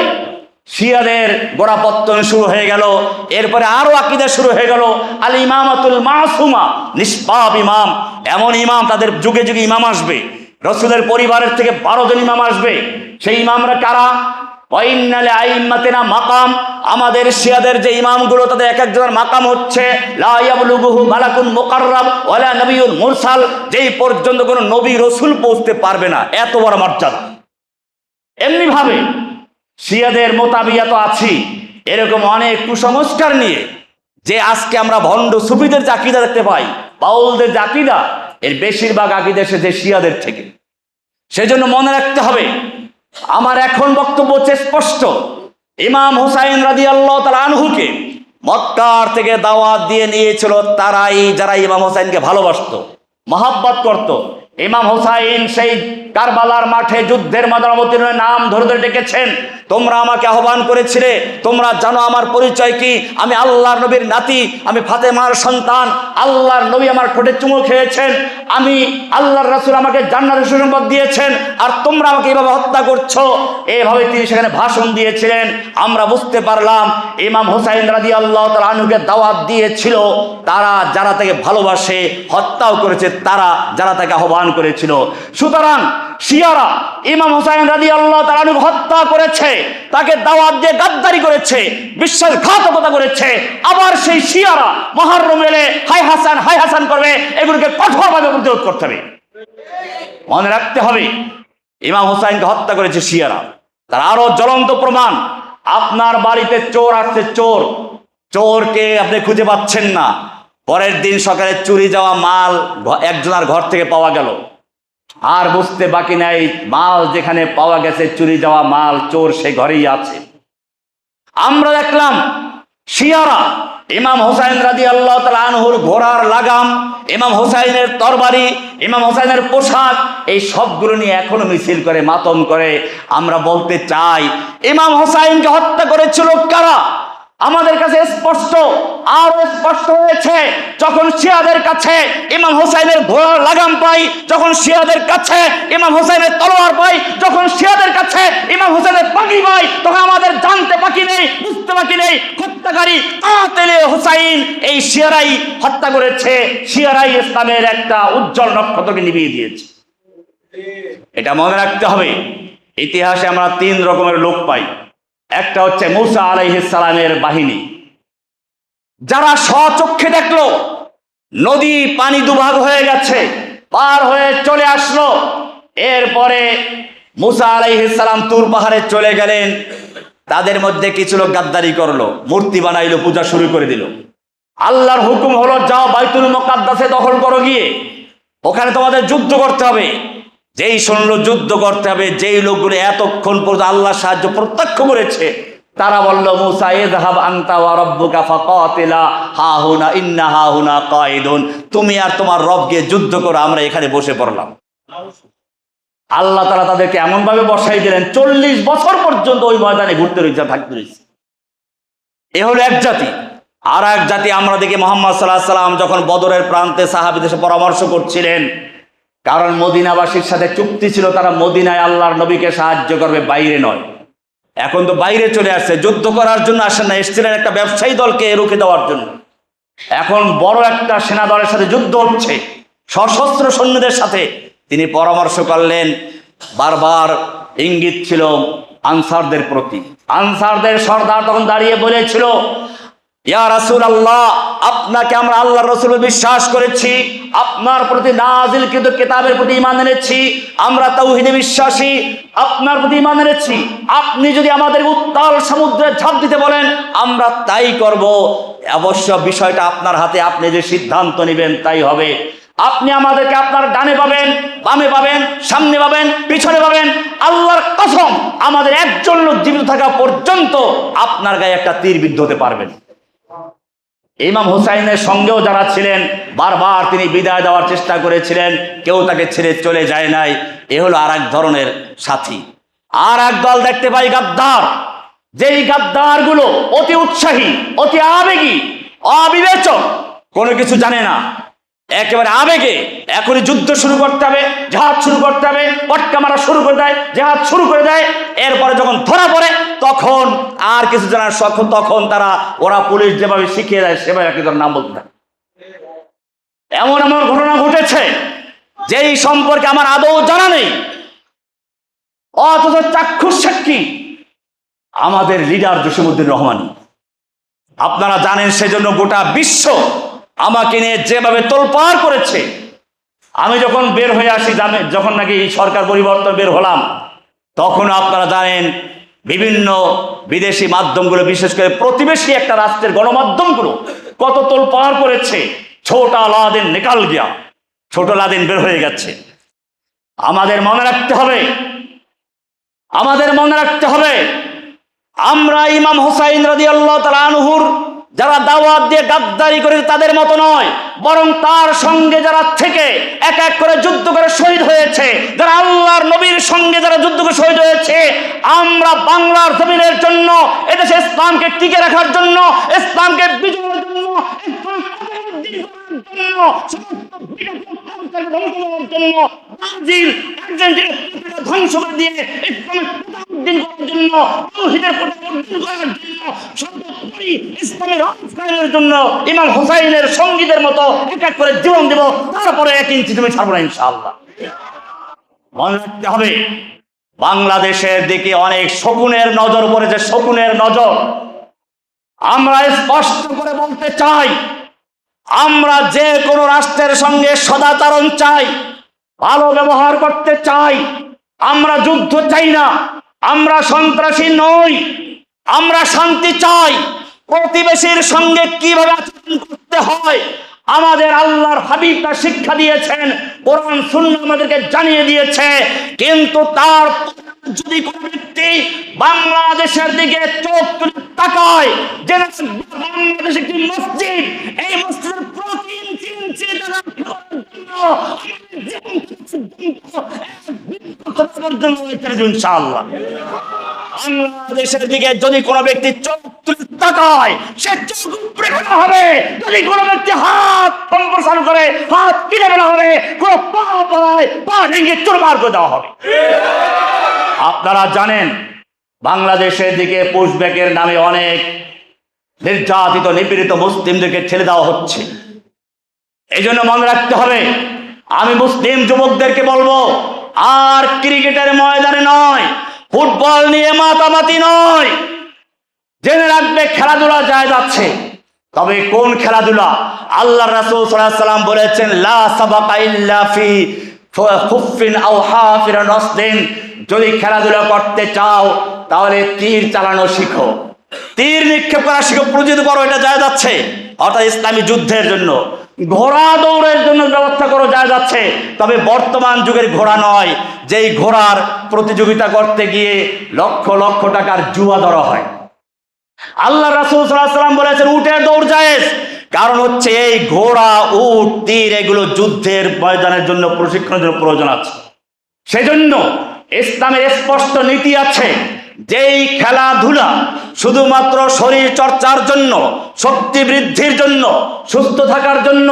শিয়াদের গোড়াপত্তন শুরু হয়ে গেল। এরপরে আরো আকীদা শুরু হয়ে গেল আল ইমামাতুল মাসুমা, নিষ্পাপ ইমাম। এমন ইমাম, তাদের যুগে যুগে ইমাম আসবে, রাসূলের পরিবারের থেকে 12 জন ইমাম আসবে। সেই ইমামরা কারা? ওয়াইন্নালি আইম্মাতিনা মাকাম, আমাদের শিয়াদের যে ইমামগুলো তাদের এক একজনের মাকাম হচ্ছে লা ইয়াবলুগুহু মালাকুন মুকাররাব ওয়ালা নবিয়্যুন মুরসাল, যেই পর্যন্ত কোনো নবী রাসূল পৌঁছতে পারবে না, এত বড় মর্যাদা। এমনি ভাবে শিয়াদের মোতাবিয়া তো আছি এরকম অনেক কুসংস্কার নিয়ে, যে আজকে আমরা ভণ্ড সুফিদের যে আকীদা দেখতে পাই, বাউলদের যে আকীদা, এর বেশিরভাগ আকীদা এসেছে শিয়াদের থেকে। সেজন্য মনে রাখতে হবে, আমার এখন বক্তব্য হচ্ছে স্পষ্ট, ইমাম হুসাইন রাদিয়াল্লাহু তাআলা আনহুকে মক্কার থেকে দাওয়াত দিয়ে নিয়েছিল তারাই যারা ইমাম হুসাইনকে ভালোবাসতো, মহাব্বত করত। ইমাম হুসাইন সেই কারবালার মাঠে যুদ্ধের ময়দানে অবতীর্ণ হয়ে নাম ধরে ধরে ডেকেছেন, তোমরা আমাকে আহ্বান করেছিলে, তোমরা জানো আমার পরিচয় কি, আমি আল্লাহর নবীর নাতি, আমি ফাতেমার সন্তান, আল্লাহর নবী আমার ঠোঁটে চুমু খেয়েছেন, আমি আল্লাহর রাসূল আমাকে জান্নাতের সুসংবাদ দিয়েছেন, আর তোমরা আমাকে এইভাবে হত্যা করছো। এইভাবে তিনি সেখানে ভাষণ দিয়েছিলেন। আমরা বুঝতে পারলাম ইমাম হুসাইন রাদিয়াল্লাহু তাআলা আনহুকে দাওয়াত দিয়েছিল তারা যারা তাকে ভালোবাসে, হত্যাও করেছে তারা যারা তাকে আহ্বান করেছিল। সুতরাং শিয়ারা ইমাম হুসাইন রাদিয়াল্লাহু তাআলা আনহুকে হত্যা করেছে, তাকে দাওয়াত দিয়ে গাদ্দারি করেছে, বিশ্বাসঘাতকতা করেছে। আবার সেই শিয়ারা মুহররম এলে হাই হাসান করবে, এগুলোকে কঠোরভাবে প্রতিরোধ করতে হবে। মনে রাখতে হবে, ইমাম হুসাইনকে হত্যা করেছে শিয়ারা। তার আরো জ্বলন্ত প্রমাণ, আপনার বাড়িতে চোর আসছে, চোরকে আপনি খুঁজে পাচ্ছেন না, পরের দিন সকালে চুরি যাওয়া মাল একজনের ঘর থেকে পাওয়া গেল, আর বুঝতে বাকি নাই মাল যেখানে পাওয়া গেছে, চুরি যাওয়া মাল, চোর সে ঘরেই আছে। আমরা দেখলাম শিয়ারা ইমাম হুসাইন রাদিয়াল্লাহু তাআলা আনহুর ঘোড়ার লাগাম, ইমাম হুসাইনের তরবারি, ইমাম হুসাইনের পোশাক, এই সবগুলো নিয়ে এখনো মিছিল করে, মাতম করে। আমরা বলতে চাই, ইমাম হুসাইনকে হত্যা করেছিল কারা? আমাদের কাছে স্পষ্ট, আরো স্পষ্ট হয়েছে যখন শিয়াদের কাছে ইমাম হুসাইনের ঘোড়ার লাগাম পাই, যখন শিয়াদের কাছে ইমাম হুসাইনের তলোয়ার পাই, যখন শিয়াদের কাছে ইমাম হুসাইনের পাগড়ি পাই, তখন আমাদের জানতে বাকি নেই, বুঝতে বাকি নেই, হত্যাকারী কাতিলে হুসাইন এই শিয়ারাই হত্যা করেছে, শিয়ারাই ইসলামের একটা উজ্জ্বল নক্ষত্রকে নিভিয়ে দিয়েছে। এটা মনে রাখতে হবে। ইতিহাসে আমরা 3 রকমের লোক পাই। একটা হচ্ছে মূসা আলাইহিস সালামের বাহিনী, যারা স্বচক্ষে দেখলো নদী পানি দুভাগ হয়ে গেছে, পার হয়ে চলে আসলো। এরপরে মূসা আলাইহিস সালাম তুর পাহাড়ে চলে গেলেন, তাদের মধ্যে কিছু লোক গাদ্দারি করলো, মূর্তি বানাইলো, পূজা শুরু করে দিল। আল্লাহর হুকুম হলো, যাও বাইতুল মুকাদ্দাসে দখল করো, গিয়ে ওখানে তোমাদের যুদ্ধ করতে হবে। যেই শুনলো যুদ্ধ করতে হবে, যেই লোকগুলো এতক্ষণ পর্যন্ত আল্লাহর সাহায্য প্রত্যক্ষ করেছে, তারা বলল, মূসা ইযহাব আনতা ওয়া রাব্বুকা ফাকাতিলা হাহুনা ইন্না হাহুনা কায়িদুন, তুমি আর তোমার রব গিয়ে যুদ্ধ করো, আমরা এখানে বসে পড়লাম। আল্লাহ তাআলা তাদেরকে এমন ভাবে বসাই দিলেন 40 বছর পর্যন্ত ওই ময়দানে ঘুরতে রয়েছে, থাকতে রয়েছে। এ হলো এক জাতি। আর এক জাতি আমরা দেখি মুহাম্মদ সাল্লাল্লাহু আলাইহি সাল্লাম যখন বদরের প্রান্তে সাহাবীদের সাথে পরামর্শ করছিলেন, কারণ মদিনাবাসীর সাথে চুক্তি ছিল তারা মদিনায় আল্লাহর নবীকে সাহায্য করবে, বাইরে নয়। এখন তো বাইরে চলে আসছে, যুদ্ধ করার জন্য আসেন না, এসেছিলেন একটা ব্যবসায়ী দলকে রুখে দেওয়ার জন্য। এখন বড় একটা সেনা দলের সাথে যুদ্ধ হচ্ছে, সশস্ত্র সৈন্যদের সাথে। তিনি পরামর্শ করলেন, বারবার ইঙ্গিত ছিল আনসারদের প্রতি। আনসারদের সর্দার তখন দাঁড়িয়ে বলেছিল, ইয়া রাসূলুল্লাহ, আপনাকে আমরা আল্লাহর রাসূল বিশ্বাস করেছি, আপনার প্রতি নাজিলকৃত কিতাবের প্রতি ঈমান এনেছি, আমরা তাওহীদে বিশ্বাসী, আপনার প্রতি ঈমান এনেছি। আপনি যদি আমাদের উত্তাল সমুদ্রে ঝাঁপ দিতে বলেন আমরা তাই করব। অবশ্য বিষয়টা আপনার হাতে, আপনি যে সিদ্ধান্ত নেবেন তাই হবে। আপনি আমাদেরকে আপনার ডানে পাবেন, বামে পাবেন, সামনে পাবেন, পিছনে পাবেন। আল্লাহর কসম, আমাদের একজন লোক জীবিত থাকা পর্যন্ত আপনার গায়ে একটা তীর বিদ্ধ হতে পারবেন। ইমাম হুসাইনের সঙ্গেও যারা ছিলেন, বারবার তিনি বিদায় দেওয়ার চেষ্টা করেছিলেন, কেউ তাকে ছেড়ে চলে যায় নাই। এ হলো আর এক ধরনের সাথী। আর এক দল দেখতে পাই গাদ্দার, যেই গাদ্দার গুলো অতি উৎসাহী, অতি আবেগী, অবিবেচক, কোনো কিছু জানে না, একেবারে আবেগে এখনই যুদ্ধ শুরু করতে হবে, জাহাজ শুরু করতে হবে, পটকা মারা শুরু করে দেয়, জাহাজ শুরু করে দেয়। এরপরে যখন ধরা পড়ে তখন আর কিছু জানার শখ, তখন তারা, ওরা পুলিশ যেভাবে শিখিয়ে দেয় সেভাবে কিছু নাম বলতে থাকে। এমন এমন ঘটনা ঘটেছে যেই সম্পর্কে আমার আদৌ জানা নেই, অথচ চাক্ষুষ সাক্ষী আমাদের লিডার জসিমউদ্দিন রহমানী। আপনারা জানেন, সেজন্য গোটা বিশ্ব আমাকে নিয়ে যেভাবে তোলপাড় করেছে। আমি যখন বের হয়ে আসি, যখন নাকি সরকার পরিবর্তন বের হলাম, তখন আপনারা জানেন বিভিন্ন বিদেশি মাধ্যমগুলো, বিশেষ করে প্রতিবেশী একটা রাষ্ট্রের গণমাধ্যমগুলো কত তোলপাড় করেছে, ছোটা লাদেন নিকাল গিয়া, ছোট লাদেন বের হয়ে গেছে। আমাদের মনে রাখতে হবে, আমাদের মনে রাখতে হবে, আমরা ইমাম হুসাইন রাদিয়াল্লাহু তাআলা আনহুর যারা দাওয়াত দিয়ে গাদ্দারি করে তাদের মতো নয়, বরং তার সঙ্গে যারা থেকে এক এক করে যুদ্ধ করে শহীদ হয়েছে, যারা আল্লাহর নবীর সঙ্গে যারা যুদ্ধ করে শহীদ হয়েছে, আমরা বাংলার জমিনের জন্য, এদেশে ইসলামকে টিকে রাখার জন্য, ইসলামকে বিজয়ের জন্য, ধ্বংস করে দিয়ে ইসলামের জন্য ইমাম হুসাইনের সঙ্গীদের মতো এক এক করে জীবন দেব, তারপরে 1 ইঞ্চি তুমি ছাড়বো না ইনশাআল্লাহ। মনে রাখতে হবে, বাংলাদেশের দিকে অনেক শকুনের নজর পড়েছে, শকুনের নজর। আমরা স্পষ্ট করে বলতে চাই, আমরা যে কোনো রাষ্ট্রের সঙ্গে সদাচরণ চাই, ভালো ব্যবহার করতে চাই। আমরা যুদ্ধ চাই না, আমরা সন্ত্রাসী নই, আমরা শান্তি চাই। প্রতিবেশীর সঙ্গে কিভাবে আচরণ করতে হয় আমাদের আল্লাহর হাবিব তা শিক্ষা দিয়েছেন, কোরআন সুন্নাহ আমাদেরকে জানিয়ে দিয়েছে। কিন্তু তার যদি কোনো ব্যক্তি বাংলাদেশের দিকে চোখ তুলে তাকায়, যে বাংলাদেশ একটি মসজিদ, এই মসজিদের প্রতি ইঞ্চি জায়গা ইনশাআল্লাহ। বাংলাদেশের দিকে যদি কোনো ব্যক্তি চোখ তুলে তাকায়, সে চোখ উপড়ে ফেলা হবে। যদি কোনো ব্যক্তি হাত সম্প্রসারণ করে, হাত কেটে ফেলা হবে। কোনো পা পড়ায়, পা ভেঙে চুরমার করে দেওয়া হবে। আপনারা জানেন, বাংলাদেশের দিকে পুশব্যাকের নামে অনেক নির্যাতিত, নিপীড়িত মুসলিমদেরকে ঠেলে দেওয়া হচ্ছে। এই জন্য মনে রাখতে হবে, আমি মুসলিম যুবকদেরকে বলবো, আর ক্রিকেটের ময়দানে নয়, ফুটবল নিয়ে মাতামাতি নয়। জেনে রাখবে, খেলাধুলা জায়েজ আছে, তবে কোন খেলাধুলা? আল্লাহর রাসূল সাল্লাল্লাহু আলাইহি ওয়াসাল্লাম বলেছেন, লা সাবাকা ইল্লা ফি খুফফিন আও হাফির নাসদিন। যদি খেলাধুলা করতে চাও তাহলে তীর চালানো শিখো, তীর নিক্ষেপ করা শিখো, প্রতিযোগিতা করো, এটা জায়েজ আছে, অর্থাৎ ইসলামী যুদ্ধের জন্য। ঘোড়া দৌড়ের জন্য ব্যবস্থা করো, জায়েজ আছে, তবে বর্তমান যুগের ঘোড়া নয়, যেই ঘোড়ার প্রতিযোগিতা করতে গিয়ে লক্ষ লক্ষ টাকার জুয়া ধরা হয়। আল্লাহ রাসূল সাল্লাল্লাহু আলাইহি ওয়াসাল্লাম বলেছেন, উটের দৌড় জায়েজ, কারণ হচ্ছে এই ঘোড়া, উট, তীর এগুলো যুদ্ধের ময়দানের জন্য, প্রশিক্ষণের জন্য প্রয়োজন আছে। সেজন্য ইসলামের স্পষ্ট নীতি আছে, যেই খেলাধুলা শুধুমাত্র শরীর চর্চার জন্য, শক্তি বৃদ্ধির জন্য, সুস্থ থাকার জন্য,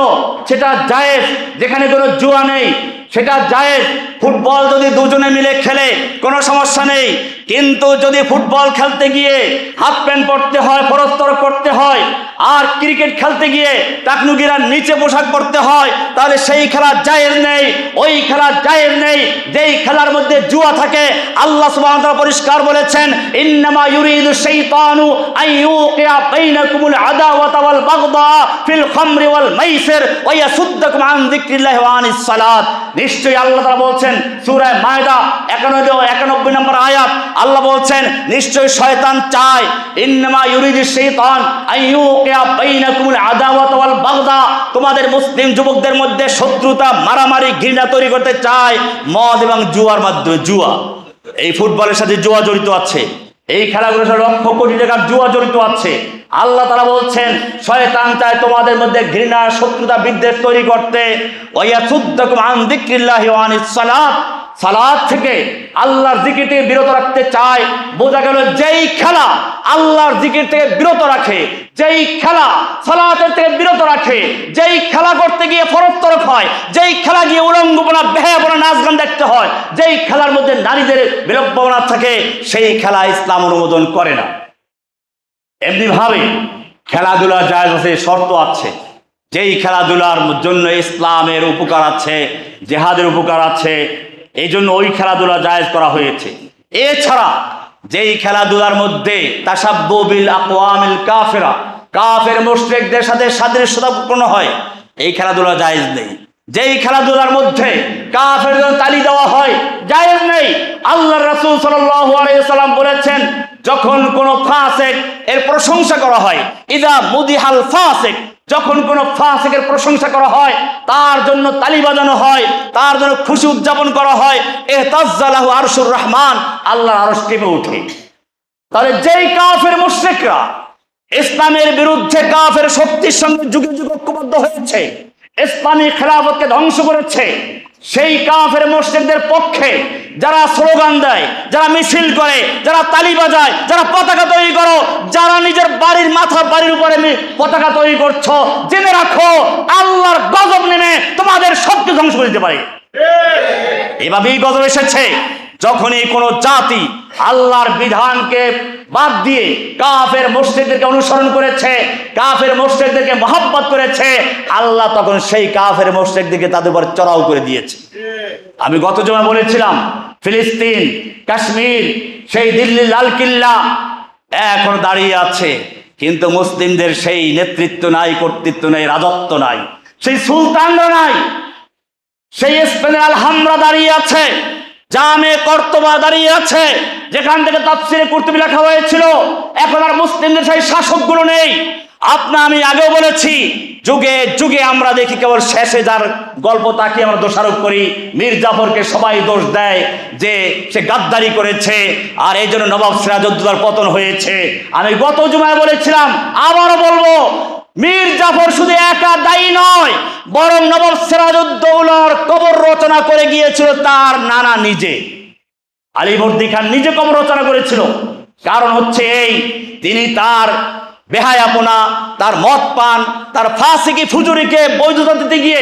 সেটা জায়েজ। যেখানে কোনো জুয়া নেই সেটা জায়েজ। ফুটবল যদি দুজনে মিলে খেলে কোনো সমস্যা নেই, কিন্তু যদি ফুটবল খেলতে গিয়ে হাফ প্যান্ট পরতে হয়, ফরস্তর করতে হয়, আর ক্রিকেট খেলতে গিয়ে টাকনুগিরার নিচে পোশাক পরতে হয়, তাহলে সেই খেলা জায়েজ নেই। ওই খেলা জায়েজ নেই যেই খেলার মধ্যে জুয়া থাকে। আল্লাহ সুবহানাহু ওয়া তাআলা পরিষ্কার বলেছেন, ইন্নামা ইউরিদু শাইতানু আন ইউকিয়া বাইনাকুমুল আদাওয়াতা ওয়াল বাগদা ফিল খামরি ওয়াল মাইসির ওয়া ইয়াসুদ্দাকুম আন যিকরিল্লাহি ওয়া আনিস সালাত। নিশ্চয়ই আল্লাহ তাআলা বলছেন সূরা মায়দা 91 নম্বর আয়াত, আল্লাহ বলছেন নিশ্চয়ই শয়তান চায়, ইন্নামা ইউরিদু শাইতান আন ইউকিয়া বাইনাকুমুল আদাওয়াতা ওয়াল বাগদা, তোমাদের মুসলিম যুবকদের মধ্যে শত্রুতা, মারামারি, ঘৃণা তৈরি করতে চায় মদ এবং জুয়ার মাধ্যমে। জুয়া, এই ফুটবলের সাথে জুয়া জড়িত আছে, এই খেলাগুলোর সাথে লক্ষ কোটি টাকার জুয়া জড়িত আছে। আল্লাহ তাআলা বলছেন শয়তান চায় তোমাদের মধ্যে ঘৃণা, শত্রুতা, বিদ্বেষ তৈরি করতে। ওয়া ইয়াসুদ্দাকুম আন যিকরিল্লাহি ওয়া আনিস সালাত, সালাত থেকে, আল্লাহর জিকির থেকে বিরত রাখতে চায়। বোঝা গেল যেই খেলা আল্লাহর জিকির থেকে বিরত রাখে, যেই খেলা সালাতের থেকে বিরত রাখে, যেই খেলা করতে গিয়ে ফরজ তরফ হয়, যেই খেলা গিয়ে উলঙ্গপনা, বেহায়াপনা, নাচ গান দেখতে হয়, যেই খেলার মধ্যে নারীদের বিলম্বনা থাকে, সেই খেলা ইসলাম অনুমোদন করে না। এমনি ভাবে খেলাধুলা জায়েজ আছে, শর্ত আছে। যেই খেলাধুলার জন্য ইসলামের উপকার আছে, জিহাদের উপকার আছে, এই জন্য ওই খেলাধুলা জায়েজ করা হয়েছে। এছাড়া যেই খেলাধুলার মধ্যে তাসাব্বু বিল আকওয়ামিল কাফিরা, কাফের মুশরিকদের সাথে সাদৃশ্যতাপূর্ণ হয়, এই খেলাধুলা জায়েজ নেই। যেই খেলাধুলার মধ্যে কাফেরদের তালি দেওয়া হয়, জায়েজ নেই। আল্লাহর রাসূল সাল্লাল্লাহু আলাইহি ওয়াসাল্লাম বলেছেন, যখন কোন ফাসিক এর প্রশংসা করা হয়, ইযা মুদিহাল ফাসিক, যখন কোন ফাসিকের প্রশংসা করা হয়, তার জন্য তালি বাজানো হয়, তার জন্য খুশি উদযাপন করা হয়, ইহতাজ্জালাহু আরশুর রহমান, আল্লাহর আরশ কেঁপে ওঠে। তাহলে যেই কাফের মুশরিকরা ইসলামের বিরুদ্ধে কাফের শক্তির সঙ্গে যুগে যুগে ঐক্যবদ্ধ হয়েছে, ইসলামী খেলাফতকে ধ্বংস করেছে, সেই কাফের মুশরিকদের পক্ষে যারা স্লোগান দেয়, যারা মিছিল করে, যারা তালি বাজায়, যারা পতাকা তৈরি করো, যারা নিজের বাড়ির বাড়ির উপরে পতাকা তৈরি করছো, জেনে রাখো আল্লাহর গজব নেমে তোমাদের সবকে ধ্বংস করে দিতে পারে। এভাবেই গজব এসেছে যখনই কোনো জাতি আল্লাহর বিধানকে বাদ দিয়ে কাফের মুশরিকদেরকে অনুসরণ করেছে, কাফের মুশরিকদেরকে মহব্বত করেছে, আল্লাহ তখন সেই কাফের মুশরিকদেরকে তাদের উপর চড়াও করে দিয়েছে। আমি গত জমা বলেছিলাম, ফিলিস্তিন, কাশ্মীর, সেই দিল্লির লাল কিল্লা এখনো দাঁড়িয়ে আছে, কিন্তু মুসলিমদের সেই নেতৃত্ব নাই, কর্তৃত্ব নাই, রাজত্ব নাই, সেই সুলতানরা নাই। সেই স্পেনের আলহামরা দাঁড়িয়ে আছে, জামে কর্তোবা দাঁড়িয়ে আছে, যেখান থেকে তাফসিরে কুরতুবী লেখা হয়েছিল। এখন আর মুসলিমদের সেই শাসকগুলো নেই। আমি আগেও বলেছি, যুগে যুগে আমরা দেখি কেবল শেষে যার গল্প তাকে আমরা দোষারোপ করি। মীর জাফরকে সবাই দোষ দেয় যে সে গাদ্দারি করেছে, আর এই জন্য নবাব সিরাজউদ্দৌলার পতন হয়েছে। আমি গত জুমায় বলেছিলাম, আবারও বলবো, মীর জাফর শুধু একা দায়ী নয়, বরং নবাব সিরাজউদ্দৌলার কবর রচনা করে গিয়েছিল তার নানা নিজে। আলীবর্দী খান নিজে কবর রচনা করেছিল। কারণ হচ্ছে এই, তিনি তার বেহায়াপনা, তার মদ পান, তার ফাসিকি ফুজুরিকে বৈধতা দিতে গিয়ে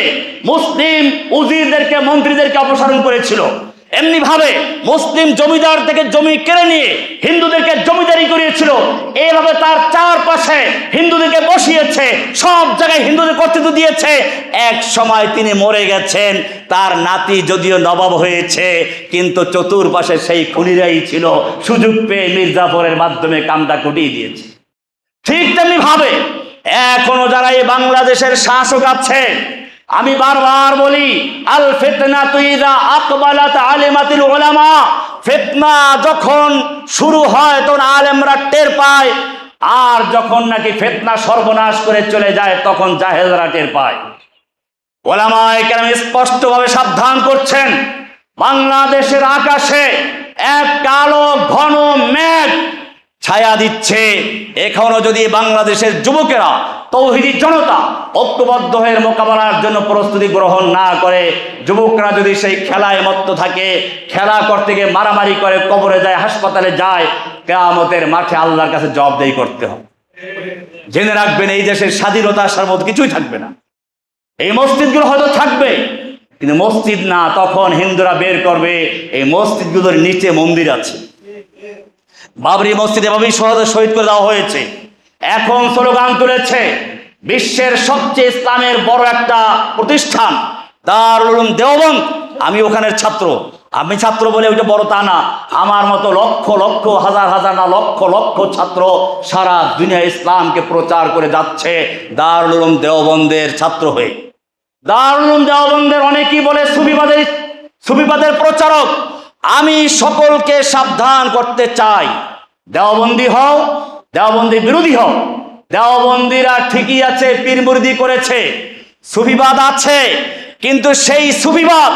মুসলিম উজিরদেরকে, মন্ত্রীদেরকে অপসারণ করেছিল। এমনি ভাবে মুসলিম জমিদার থেকে জমি কেড়ে নিয়ে হিন্দুদেরকে জমিদারি করিয়েছিল। এইভাবে তার চারপাশে হিন্দুদেরকে বসিয়েছে, সব জায়গায় হিন্দুদের কর্তৃত্ব দিয়েছে। এক সময় তিনি মরে গেছেন, তার নাতি যদিও নবাব হয়েছে, কিন্তু চতুর্পাশে সেই খুনিরাই ছিল। সুযোগ পেয়ে মীর জাফরের মাধ্যমে কামটা ঘটিয়ে দিয়েছে। ঠিক তেমনি ভাবে এখনো যারা এই বাংলাদেশের শাসক আছে, আমি বারবার বলি, আল ফিতনাতু ইযা আকবালাত আলিমাতিল উলামা, ফিতনা যখন শুরু হয় তখন আলেমরা টের পায়, আর যখন নাকি ফিতনা সর্বনাশ করে চলে যায় তখন জাহেলরা টের পায়। উলামায়ে কেরাম স্পষ্টভাবে সাবধান করছেন, বাংলাদেশের আকাশে এক কালো ঘন মেঘ ছায়া দিচ্ছে। এখনো যদি বাংলাদেশের যুবকেরা তৌহিদি জনতা ঐক্যবদ্ধ হয়ে মোকাবেলার জন্য প্রস্তুতি গ্রহণ না করে, যুবকরা যদি সেই খেলায় মত্ত থাকে, খেলা করতে গিয়ে মারামারি করে, কবরে যায়, হাসপাতালে যায়, কিয়ামতের মাঠে আল্লাহর কাছে জবাবদেহি করতে হবে। জেনে রাখবেন, এই দেশের স্বাধীনতা সার্বভৌমত্ব কিছুই থাকবে না। এই মসজিদগুলো হয়তো থাকবে, কিন্তু মসজিদ না, তখন হিন্দুরা বের করবে এই মসজিদগুলোর নিচে মন্দির আছে। বাবরি মসজিদ এভাবেই শহীদ করে দেওয়া হয়েছে। এখন স্লোগান তুলেছে বিশ্বের সবচেয়ে ইসলামের বড় একটা প্রতিষ্ঠান দারুল উলুম দেওবন্দ। আমি ওখানের ছাত্র, আমি ছাত্র বলে ওইটা বড় তা না, আমার মতো লক্ষ লক্ষ হাজার হাজার না লক্ষ লক্ষ ছাত্র সারা দুনিয়া ইসলামকে প্রচার করে যাচ্ছে দারুল উলুম দেওবন্দের ছাত্র হয়ে। দারুল উলুম দেওবন্দের অনেকেই বলে সুফিবাদের প্রচারক। আমি সকলকে সাবধান করতে চাই, দেওবন্দি হও, দেওবন্দি বিরোধী হও। দেওবন্দিরা ঠিকই আছে, পীর মুরিদি করেছে, সুফিবাদ আছে, কিন্তু সেই সুফিবাদ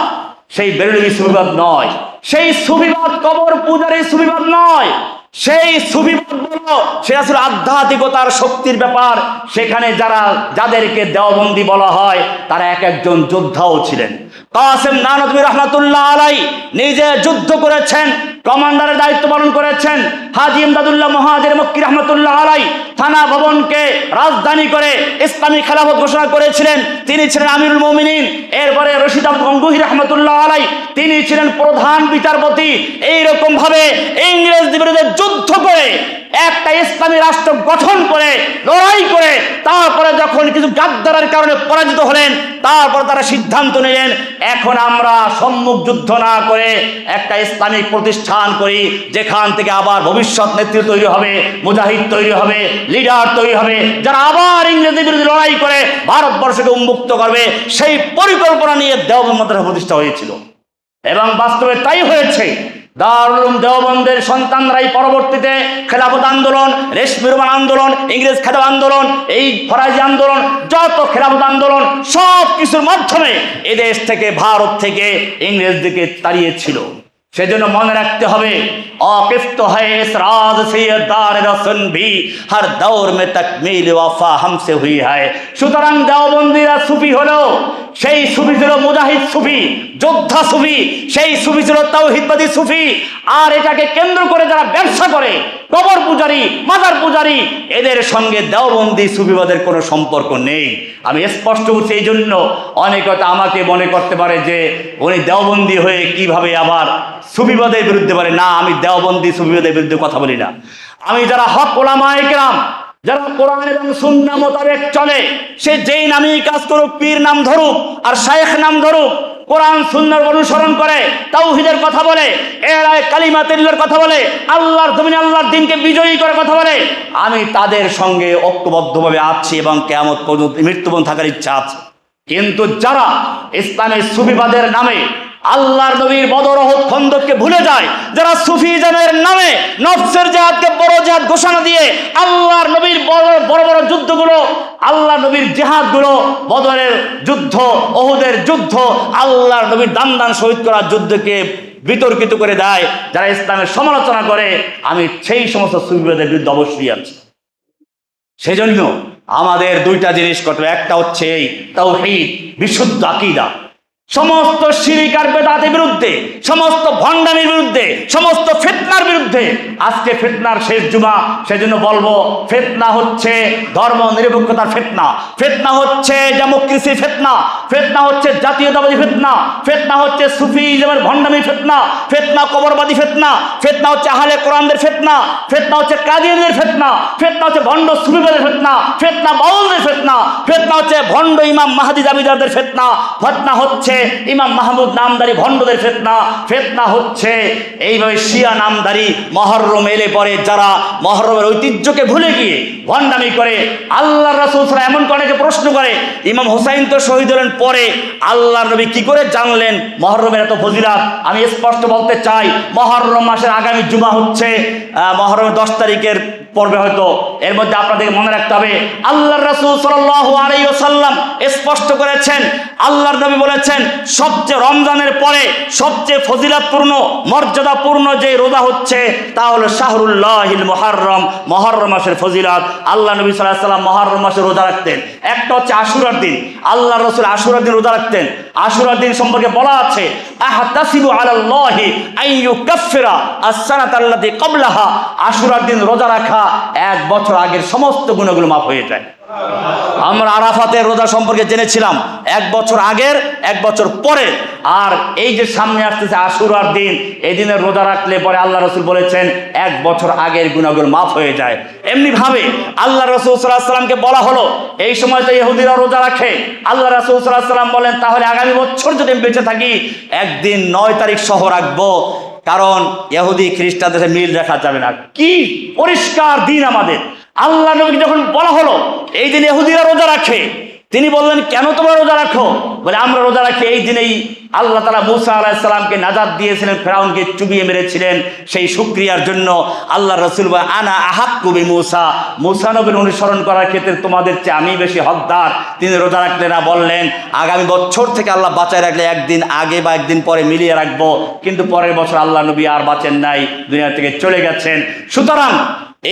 সেই বেরেলভী সুফিবাদ নয়, সেই সুফিবাদ কবর পূজারী সুফিবাদ নয়। সেই সুফিবাদ বলো সেটা ছিল আধ্যাত্মিকতার শক্তির ব্যাপার। সেখানে যাদেরকে দেওবন্দি বলা হয় তারা এক একজন যোদ্ধাও ছিলেন। কাসেম নানভী রহমাতুল্লাহ আলাই নিজে যুদ্ধ করেছেন, কমান্ডারের দায়িত্ব পালন করেছেন। হাজী ইমদাদুল্লাহ মুহাজির মক্কি রহমাতুল্লাহ আলাই থানা ভবনকে রাজধানী করে ইসলামী খেলাফত ঘোষণা করেছিলেন, তিনি ছিলেন আমিরুল মুমিনিন। এরপরে রশিদ আহমদ গঙ্গুহি রহমাতুল্লাহ আলাই তিনি ছিলেন প্রধান বিচারপতি। এইরকম ভাবে ইংরেজদের বিরুদ্ধে যুদ্ধ করে একটা ইসলামী রাষ্ট্র গঠন করে লড়াই করে তারপরে যখন কিছু গাদ্দারের কারণে পরাজিত হলেন, তারপর তারা সিদ্ধান্ত নিলেন এখন আমরা সম্মুখ যুদ্ধ না করে একটা ইসলামিক প্রতিষ্ঠান করি, যেখান থেকে আবার ভবিষ্যৎ নেতৃত্ব তৈরি হবে, মুজাহিদ তৈরি হবে, লিডার তৈরি হবে, যারা আবার ইংরেজদের বিরুদ্ধে লড়াই করে ভারতবর্ষকে উন্মুক্ত করবে। সেই পরিকল্পনা নিয়ে দেওবন্দ মাদ্রাসা প্রতিষ্ঠা হয়েছিল এবং বাস্তবে তাই হয়েছে। দারুল উলুম দেওবন্দের সন্তানরাই পরবর্তীতে খেলাফত আন্দোলন, রেশমি রুমাল আন্দোলন, ইংরেজ খেলাফত আন্দোলন, এই ফরাজি আন্দোলন, যত খেলাফত আন্দোলন সব কিছুর মাধ্যমে এদেশ থেকে, ভারত থেকে ইংরেজদেরকে তাড়িয়েছিল। সেজন্য মনে রাখতে হবে অকিফত হ্যায় ইস রাজ সে দার রসন ভি হর দৌর মে তকমিল ওয়াফা হামসে হুই হ্যায়। সুতরাং দেওবন্দিরা সুফি হলো, সেই সুফি ছিল মুজাহিদ সুফি, যোদ্ধা সুফি, সেই সুফি ছিল তাওহীদবাদী সুফি। আর এটাকে কেন্দ্র করে যারা ব্যবসা করে, কবর পূজারী, মাজার পূজারী, এদের সঙ্গে দেওবন্দি সুফিবাদের কোনো সম্পর্ক নেই। আমি স্পষ্ট বলছি, এই জন্য অনেকে আমাকে মনে করতে পারে যে উনি দেওবন্দি হয়ে কিভাবে আবার সুফিবাদের বিরুদ্ধে বলে। না, আমি দেওবন্দি সুফিবাদের বিরুদ্ধে কথা বলি না। আমি যারা হক ওলামায়ে কেরাম, যারা কোরআন এবং সুন্নাহ মোতাবেক চলে, সে যেই নামেই কাজ করুক, পীর নাম ধরুক আর শায়েখ নাম ধরুক, কোরআন সুন্নাহর অনুসরণ করে, তাওহীদের কথা বলে, এরায় কালিমাতুল্লাহর কথা বলে, আল্লাহর জমিনে আল্লাহর দ্বীনকে বিজয়ী করে কথা বলে, আমি তাদের সঙ্গে ঐক্যবদ্ধভাবে আছি এবং কিয়ামত পর্যন্ত মৃত্যুবরণ থাকার ইচ্ছা আছে। কিন্তু যারা ইসলামের সুফিবাদের নামে আল্লাহর নবীর বদর উহুদ খন্দককে ভুলে যায়, যারা সুফিজমের নামে নফসের জিহাদকে বড় জিহাদ ঘোষণা দিয়ে আল্লাহর নবীর বড় বড় যুদ্ধগুলো, আল্লাহর নবীর জিহাদগুলো, বদরের যুদ্ধ, উহুদের যুদ্ধ, আল্লাহর নবীর দান দান শহীদ করার যুদ্ধকে বিতর্কিত করে দেয়, যারা ইসলামের সমালোচনা করে, আমি সেই সমস্ত সুফিবাদের বিরুদ্ধে অবশ্যই আছি। সেজন্য আমাদের দুইটা জিনিস করতে হবে। একটা হচ্ছে এই তাওহীদ, বিশুদ্ধ আকীদা, সমস্ত শিরক আর বেদাতের বিরুদ্ধে, সমস্ত ভণ্ডামির বিরুদ্ধে, সমস্ত ফিতনার বিরুদ্ধে। আজকে ফিতনার শেষ জুমা, সেজন্য বলবো ফিতনা হচ্ছে ধর্ম নিরপেক্ষতার ফিতনা, ফিতনা হচ্ছে ডেমোক্রেসি ফিতনা, ফিতনা হচ্ছে জাতীয়তাবাদী ফিতনা, ফিতনা হচ্ছে সুফিজমের ভণ্ডামি ফিতনা, ফিতনা কবরবাদী ফিতনা, ফিতনা হচ্ছে আহলে কোরআনদের ফিতনা, ফিতনা হচ্ছে কাদিয়ানীদের ফিতনা, ফিতনা হচ্ছে ভণ্ড সুফিবাদের ফিতনা, ফিতনা বাউলদের ফিতনা, ফিতনা হচ্ছে ভণ্ড ইমাম মাহদী দাবিদারদের ফিতনা, ফিতনা হচ্ছে ইমাম মাহমুদ নামদারি ভণ্ডদের ফিতনা, ফিতনা হচ্ছে এইভাবে শিয়া নামদারি মুহররম এলে পরে যারা মুহররমের ঐতিহ্যকে ভুলে গিয়ে ভণ্ডামি করে। আল্লাহর রাসূল সাল্লাল্লাহু আলাইহি ওয়াসাল্লাম এমন অনেকে প্রশ্ন করে, ইমাম হুসাইন তো শহীদ হলেন পরে, আল্লাহর নবী কি করে জানলেন মুহররমের এত ফজিলত? আমি স্পষ্ট বলতে চাই, মুহররম মাসের আগামী জুমা হচ্ছে মুহররমের 10 তারিখের পড়বে হয়তো। এর মধ্যে আপনাদেরকে মনে রাখতে হবে, আল্লাহর রাসূল সাল্লাল্লাহু আলাইহি ওয়াসাল্লাম স্পষ্ট করেছেন, আল্লাহর নবী বলেছেন সবচেয়ে রমজানের পরে সবচেয়ে ফজিলতপূর্ণ মর্যাদাপূর্ণ যে রোজা হচ্ছে তা হলো শাহরুল্লাহিল মুহাররম, মুহররম মাসের ফজিলত। আল্লাহ নবী সাল্লাল্লাহু আলাইহি ওয়াসাল্লাম মুহররম মাসে রোজা রাখতেন। একটা হচ্ছে আশুরার দিন, আল্লাহর রাসূল আশুরার দিন রোজা রাখতেন। আশুরার দিন সম্পর্কে বলা আছে, আহতাসিবু আলাল্লাহি আন ইউকাফিরা আস-সানাতা আল্লাতী ক্বাবলাহা। আশুরার দিন রোজা রাখা 1 বছর আগের সমস্ত গুনাহগুলো মাফ হয়ে যায়। আমরা আরাফাতের রোজা সম্পর্কে জেনেছিলাম 1 বছর আগের, 1 বছর পরে। আর এই যে সামনে আসতেছে আশুরার দিন, এই দিনের রোজা রাখলে পরে আল্লাহ রসুল বলেছেন 1 বছর আগের গুনাহগুলো মাফ হয়ে যায়। এমনি ভাবে আল্লাহ রসুল সাল্লাল্লাহু আলাইহি ওয়াসাল্লামকে বলা হলো, এই সময় তো ইহুদিরা রোজা রাখে, আল্লাহ রসুল সাল্লাল্লাহু আলাইহি ওয়াসাল্লাম বলেন তাহলে আগামী বছর যদি আমি বেঁচে থাকি একদিন 9 তারিখ সহ রাখবো, কারণ ইহুদি খ্রিস্টানদের মিল রাখা যাবে না। কি পরিষ্কার দিন আমাদের। আল্লাহ নবীকে যখন বলা হলো এই দিন ইহুদিরা রোজা রাখে, তিনি বললেন কেন তোমরা রোজা রাখো? বলে আমরা রোজা রাখি এই দিনেই আল্লাহ তাআলা মূসা আলাইহিস সালামকে নাজাত দিয়েছিলেন, ফেরাউনকে চুবিয়ে মেরেছিলেন, সেই শুকরিয়ার জন্য আল্লাহ রাসূল বলে আনা আহাক্কু বিমূসা, মূসা নবীর অনুসরণ করার ক্ষেত্রে তোমাদের চেয়ে আমি বেশি হকদার। তিনি রোজা রাখলেন না, বললেন আগামী বছর থেকে আল্লাহ বাঁচায় রাখলে একদিন আগে বা একদিন পরে মিলিয়ে রাখবো। কিন্তু পরের বছর আল্লাহ নবী আর বাঁচেন নাই, দুনিয়া থেকে চলে গেছেন। সুতরাং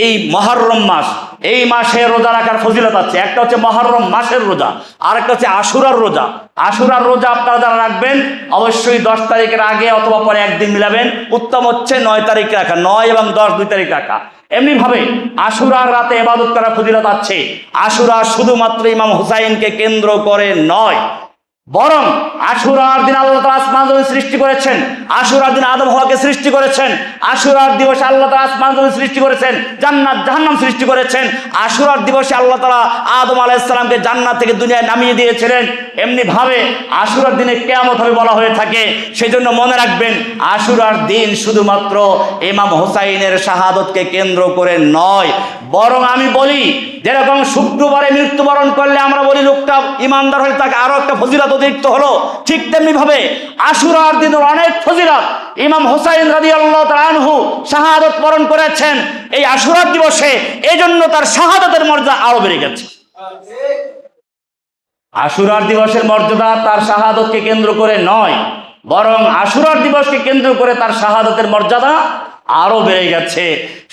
এই মুহররম মাস, এই মাসে রোজা রাখার ফজিলত আছে। একটা হচ্ছে মুহররম মাসের রোজা, আর একটা হচ্ছে আশুরার রোজা। আশুরার রোজা আপনারা যারা রাখবেন অবশ্যই 10 তারিখের আগে অথবা পরে একদিন মিলাবেন। উত্তম হচ্ছে 9 তারিখ রাখা, 9 এবং 10 2 তারিখ রাখা। এমনি ভাবে আশুরার রাতে ইবাদত করার ফজিলত আছে। আশুরা শুধুমাত্র ইমাম হুসাইনকে কেন্দ্র করে নয়, বরং আশুরার দিন আল্লাহ তাআলা আসমান জমিন সৃষ্টি করেছেন, আশুরার দিন আদম হাওয়াকে সৃষ্টি করেছেন, আশুরার দিবসে আল্লাহ তাআলা আসমান জমিন সৃষ্টি করেছেন, জান্নাত জাহান্নাম সৃষ্টি করেছেন, আশুরার দিবসে আল্লাহ তাআলা আদম আলাইহিস সালামকে জান্নাত থেকে দুনিয়ায় নামিয়ে দিয়েছিলেন। এমনি ভাবে আশুরার দিনে কিয়ামত হবে বলা হয়ে থাকে। সেজন্য মনে রাখবেন আশুরার দিন শুধুমাত্র ইমাম হুসাইনের শাহাদতকে কেন্দ্র করে নয়, বরং আমি বলি যেরকম শুক্রবারে মৃত্যুবরণ করলে আমরা বলি লোকটা ইমানদার হলে তাকে আরো একটা ফজিলত অতিরিক্ত হলো, ঠিক তেমনি ভাবে আশুরার দিনের অনেক ফজিলত। ইমাম হুসাইন রাদিয়াল্লাহু তাআলা আনহু শাহাদত বরণ করেছেন এই আশুরার দিবসে, এজন্য তার শাহাদতের মর্যাদা আরো বেড়ে গেছে। আশুরার দিবসের মর্যাদা তার শাহাদতকে কেন্দ্র করে নয়, বরং আশুরার দিবসকে কেন্দ্র করে তার শাহাদতের মর্যাদা আরো বেড়ে গেছে।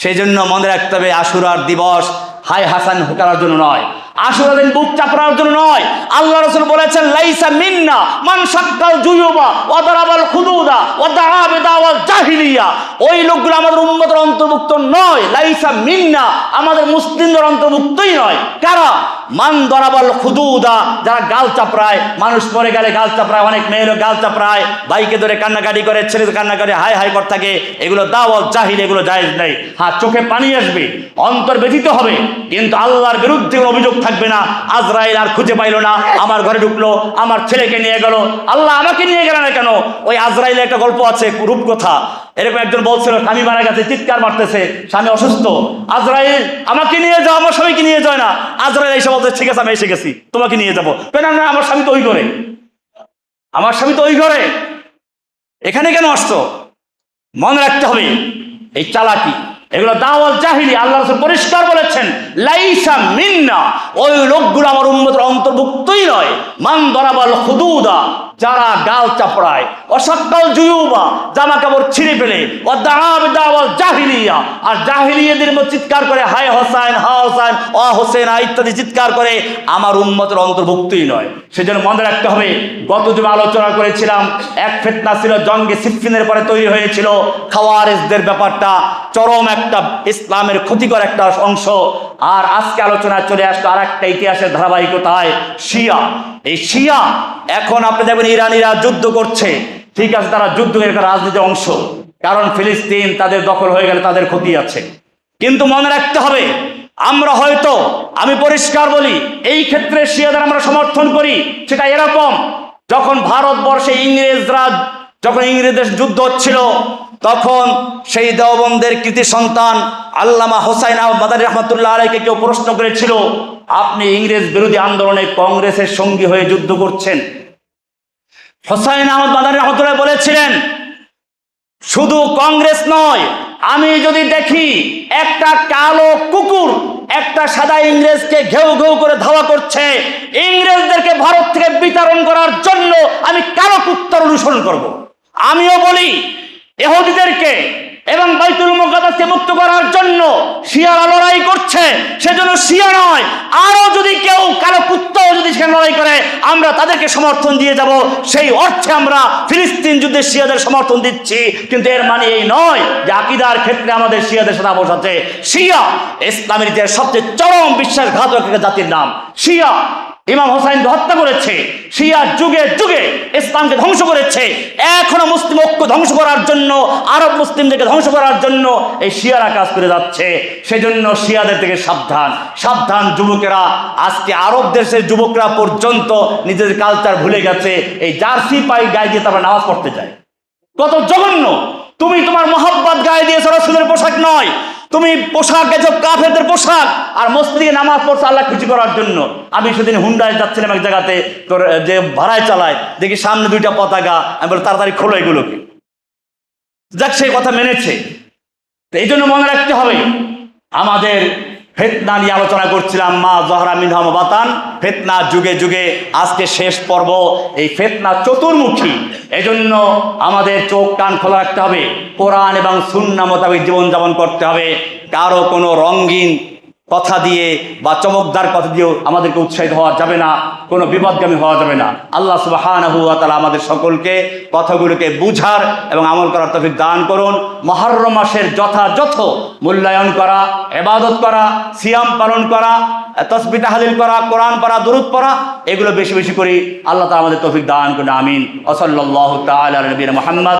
সেই জন্য মনে রাখতে হবে আশুরার দিবস হাই হাসান করার জন্য নয়, আশুরার দিন বুক চাপড়ার জন্য নয়। আল্লাহ রাসূল বলেছেন লাইসা মিন্না মান শাক্কাল জুয়ুবা ওয়া দারাবাল খুদুদা ওয়া দাআ বিদাওয়াল জাহিলিয়া। ওই লোকগুলো আমাদের উম্মতের অন্তর্ভুক্ত নয়। লাইসা মিন্না, আমাদের মুসলিমদের অন্তর্ভুক্তই নয়। কারা? মান দারাবাল খুদুদা, যারা গাল চাপড়ায়, মানুষ মরে গেলে গাল চাপড়ায়, অনেক মেয়েরও গাল চাপড়ায়, ভাইকে ধরে কান্নাকাটি করে, ছেলে কান্না করে, হাই হাই করতে থাকে, এগুলো দাওয়াল জাহিল, এগুলো জায়েজ নেই। হ্যাঁ, চোখে পানি আসবে, অন্তর ব্যথিত হবে, কিন্তু আল্লাহর বিরুদ্ধে কোনো অভিযোগ থাকবে না। আজরাইল আর খুঁজে পাইলো না, আমার ঘরে ঢুকলো, আমার ছেলেকে নিয়ে গেল, আল্লাহ আমাকে নিয়ে গেল না কেন? ওই আজরাইলের একটা গল্প আছে, রূপকথা। এরকম একজন বলছিল স্বামী মারা গেছে, চিৎকার মারতেছে, স্বামী অসুস্থ, আজরাইল আমাকে নিয়ে যাও, আমার স্বামীকে নিয়ে যায় না। আজরাইল এসে বলতে ঠিক আছে আমি এসে গেছি, তোমাকে নিয়ে যাবো। না না, আমার স্বামী তো ওই ঘরে, আমার স্বামী তো ওই ঘরে, এখানে কেন আসছো? মনে রাখতে হবে এই চালাকি, এগুলো দাওয়াল জাহিলি। আল্লাহ রাসূল পরিষ্কার বলেছেন লাইসা মিন্না, ওই লোকগুলো আমার উম্মতের অন্তর্ভুক্তই নয়। মান দারাবাল খুদুদা, যারা গাল চাপড়ায়, অসাক্কাল জুয়ুবা, জামা কাপড় ছিঁড়ে ফেলে, ও দাআ বিদাওয়াল জাহিলিয়া, আর জাহিলিয়াদের মধ্যে চিৎকার করে হায় হোসেন, হা হোসেন, ও হোসেন ইত্যাদি চিৎকার করে, আমার উম্মতের অন্তর্ভুক্তই নয়। সেজন্য মনে রাখতে হবে, গত দিন আলোচনা করেছিলাম এক ফিতনা ছিল জঙ্গে সিফফিনের পরে তৈরি হয়েছিল, খাওয়ারিজদের ব্যাপারটা চরম একটা ইসলামের ক্ষতিকর একটা অংশ। আর আজকে আলোচনায় চলে আসলো আর একটা ইতিহাসের ধারাবাহিকতায়, শিয়া। এই শিয়া এখন আপনি দেখবেন ইরানিরা যুদ্ধ করছে, ঠিক আছে, তারা যুদ্ধের একটা রাজনীতির অংশ, কারণ ফিলিস্তিন তাদের দখল হয়ে গেলে তাদের ক্ষতি আছে। কিন্তু মনে রাখতে হবে, আমরা হয়তো, আমি পরিষ্কার বলি, এই ক্ষেত্রে শিয়াদের আমরা সমর্থন করি। সেটা এরকম, যখন ভারতবর্ষে যখন ইংরেজদের যুদ্ধ হচ্ছিল, তখন সেই দেওবন্দের কৃতি সন্তান আল্লামা হোসাইন আহমদ মাদানী রহমাতুল্লাহ আলাইহিকে কেউ প্রশ্ন করেছিল, আপনি ইংরেজ বিরোধী আন্দোলনে কংগ্রেসের সঙ্গী হয়ে যুদ্ধ করছেন। হোসাইন আহমদ মাদানী রহমাতুল্লাহ বলেছিলেন, শুধু কংগ্রেস নয়, আমি যদি দেখি একটা কালো কুকুর একটা সাদা ইংরেজকে ঘেউ ঘেউ করে ধাওয়া করছে, ইংরেজদেরকে ভারত থেকে বিতাড়ন করার জন্য আমি কালো কুত্তার অনুসরণ করব। আমিও বলি ইহুদিদেরকে এবং বাইতুল মুকাদ্দাসকে মুক্ত করার জন্য শিয়ারা লড়াই করছে, সেজন্য শিয়া নয়, আরো যদি কেউ কালো কুত্তাও যদি সেখানে লড়াই করে আমরা তাদেরকে সমর্থন দিয়ে যাব। সেই অর্থে আমরা ফিলিস্তিন যুদ্ধে শিয়াদের সমর্থন দিচ্ছি, কিন্তু এর মানে এই নয় যে আকীদার ক্ষেত্রে আমাদের শিয়াদের সাথে আপোষ আছে। শিয়া ইসলামের ইতিহাসে সবচেয়ে চরম বিশ্বাসঘাতক একটা জাতির নাম। শিয়া ইমাম হোসাইনকে হত্যা করেছে, শিয়া যুগে যুগে ইসলামকে ধ্বংস করেছে, এখনো মুসলিম ঐক্য ধ্বংস করার জন্য, আরব মুসলিমদেরকে ধ্বংস করার জন্য এই শিয়ারা কাজ করে যাচ্ছে। সেজন্য শিয়াদের থেকে সাবধান, সাবধান যুবকেরা। আজকে আরব দেশের যুবকরা পর্যন্ত নিজেদের কালচার ভুলে গেছে, এই জার্সি পাই গায়ে দিয়ে তারপর নামাজ পড়তে যায়। কত জঘন্য! তুমি তোমার মোহাব্বত গায়ে দিয়েছো, রাসূলের পোশাক নয়, তুমি পোশাক গেছো কাফেরদের পোশাক, আর মসজিদে নামাজ পড়ছো আল্লাহ খুশি করার জন্য। আমি সেদিন হুন্ডায় যাচ্ছিলাম এক জায়গাতে, তোর যে ভাড়ায় চালায়, দেখি সামনে দুইটা পতাকা, আমি বলি তাড়াতাড়ি খোলো এগুলোকে। যাক, সেই কথা মেনেছে। তো এই জন্য মনে রাখতে হবে, আমাদের ফিতনা নিয়ে আলোচনা করছিলাম, মা জহরা মিনহা বাতান, ফিতনা যুগে যুগে, আজকে শেষ পর্ব। এই ফিতনা চতুর্মুখী, এজন্য আমাদের চোখ কান খোলা রাখতে হবে, কোরআন এবং সুন্নাহ মোতাবেক জীবনযাপন করতে হবে। কারো কোনো রঙিন কথা দিয়ে বা চমকদার কথা দিয়েও আমাদেরকে উৎসাহিত হওয়া যাবে না, কোনো বিপদগামী হওয়া যাবে না। আল্লাহ সুবহানাহু ওয়া তাআলা আমাদের সকলকে কথাগুলোকে বুঝার এবং আমল করার তৌফিক দান করুন। মুহররম মাসের যথাযথ মূল্যায়ন করা, ইবাদত করা, সিয়াম পালন করা, তাসবিহ তাহলিল করা, কোরআন পড়া, দুরূদ পড়া, এগুলো বেশি বেশি করি। আল্লাহ তাআলা আমাদের তৌফিক দান করুন, আমিন। ওয়া সাল্লাল্লাহু তাআলা আলা নবিয়িনা মুহাম্মদ।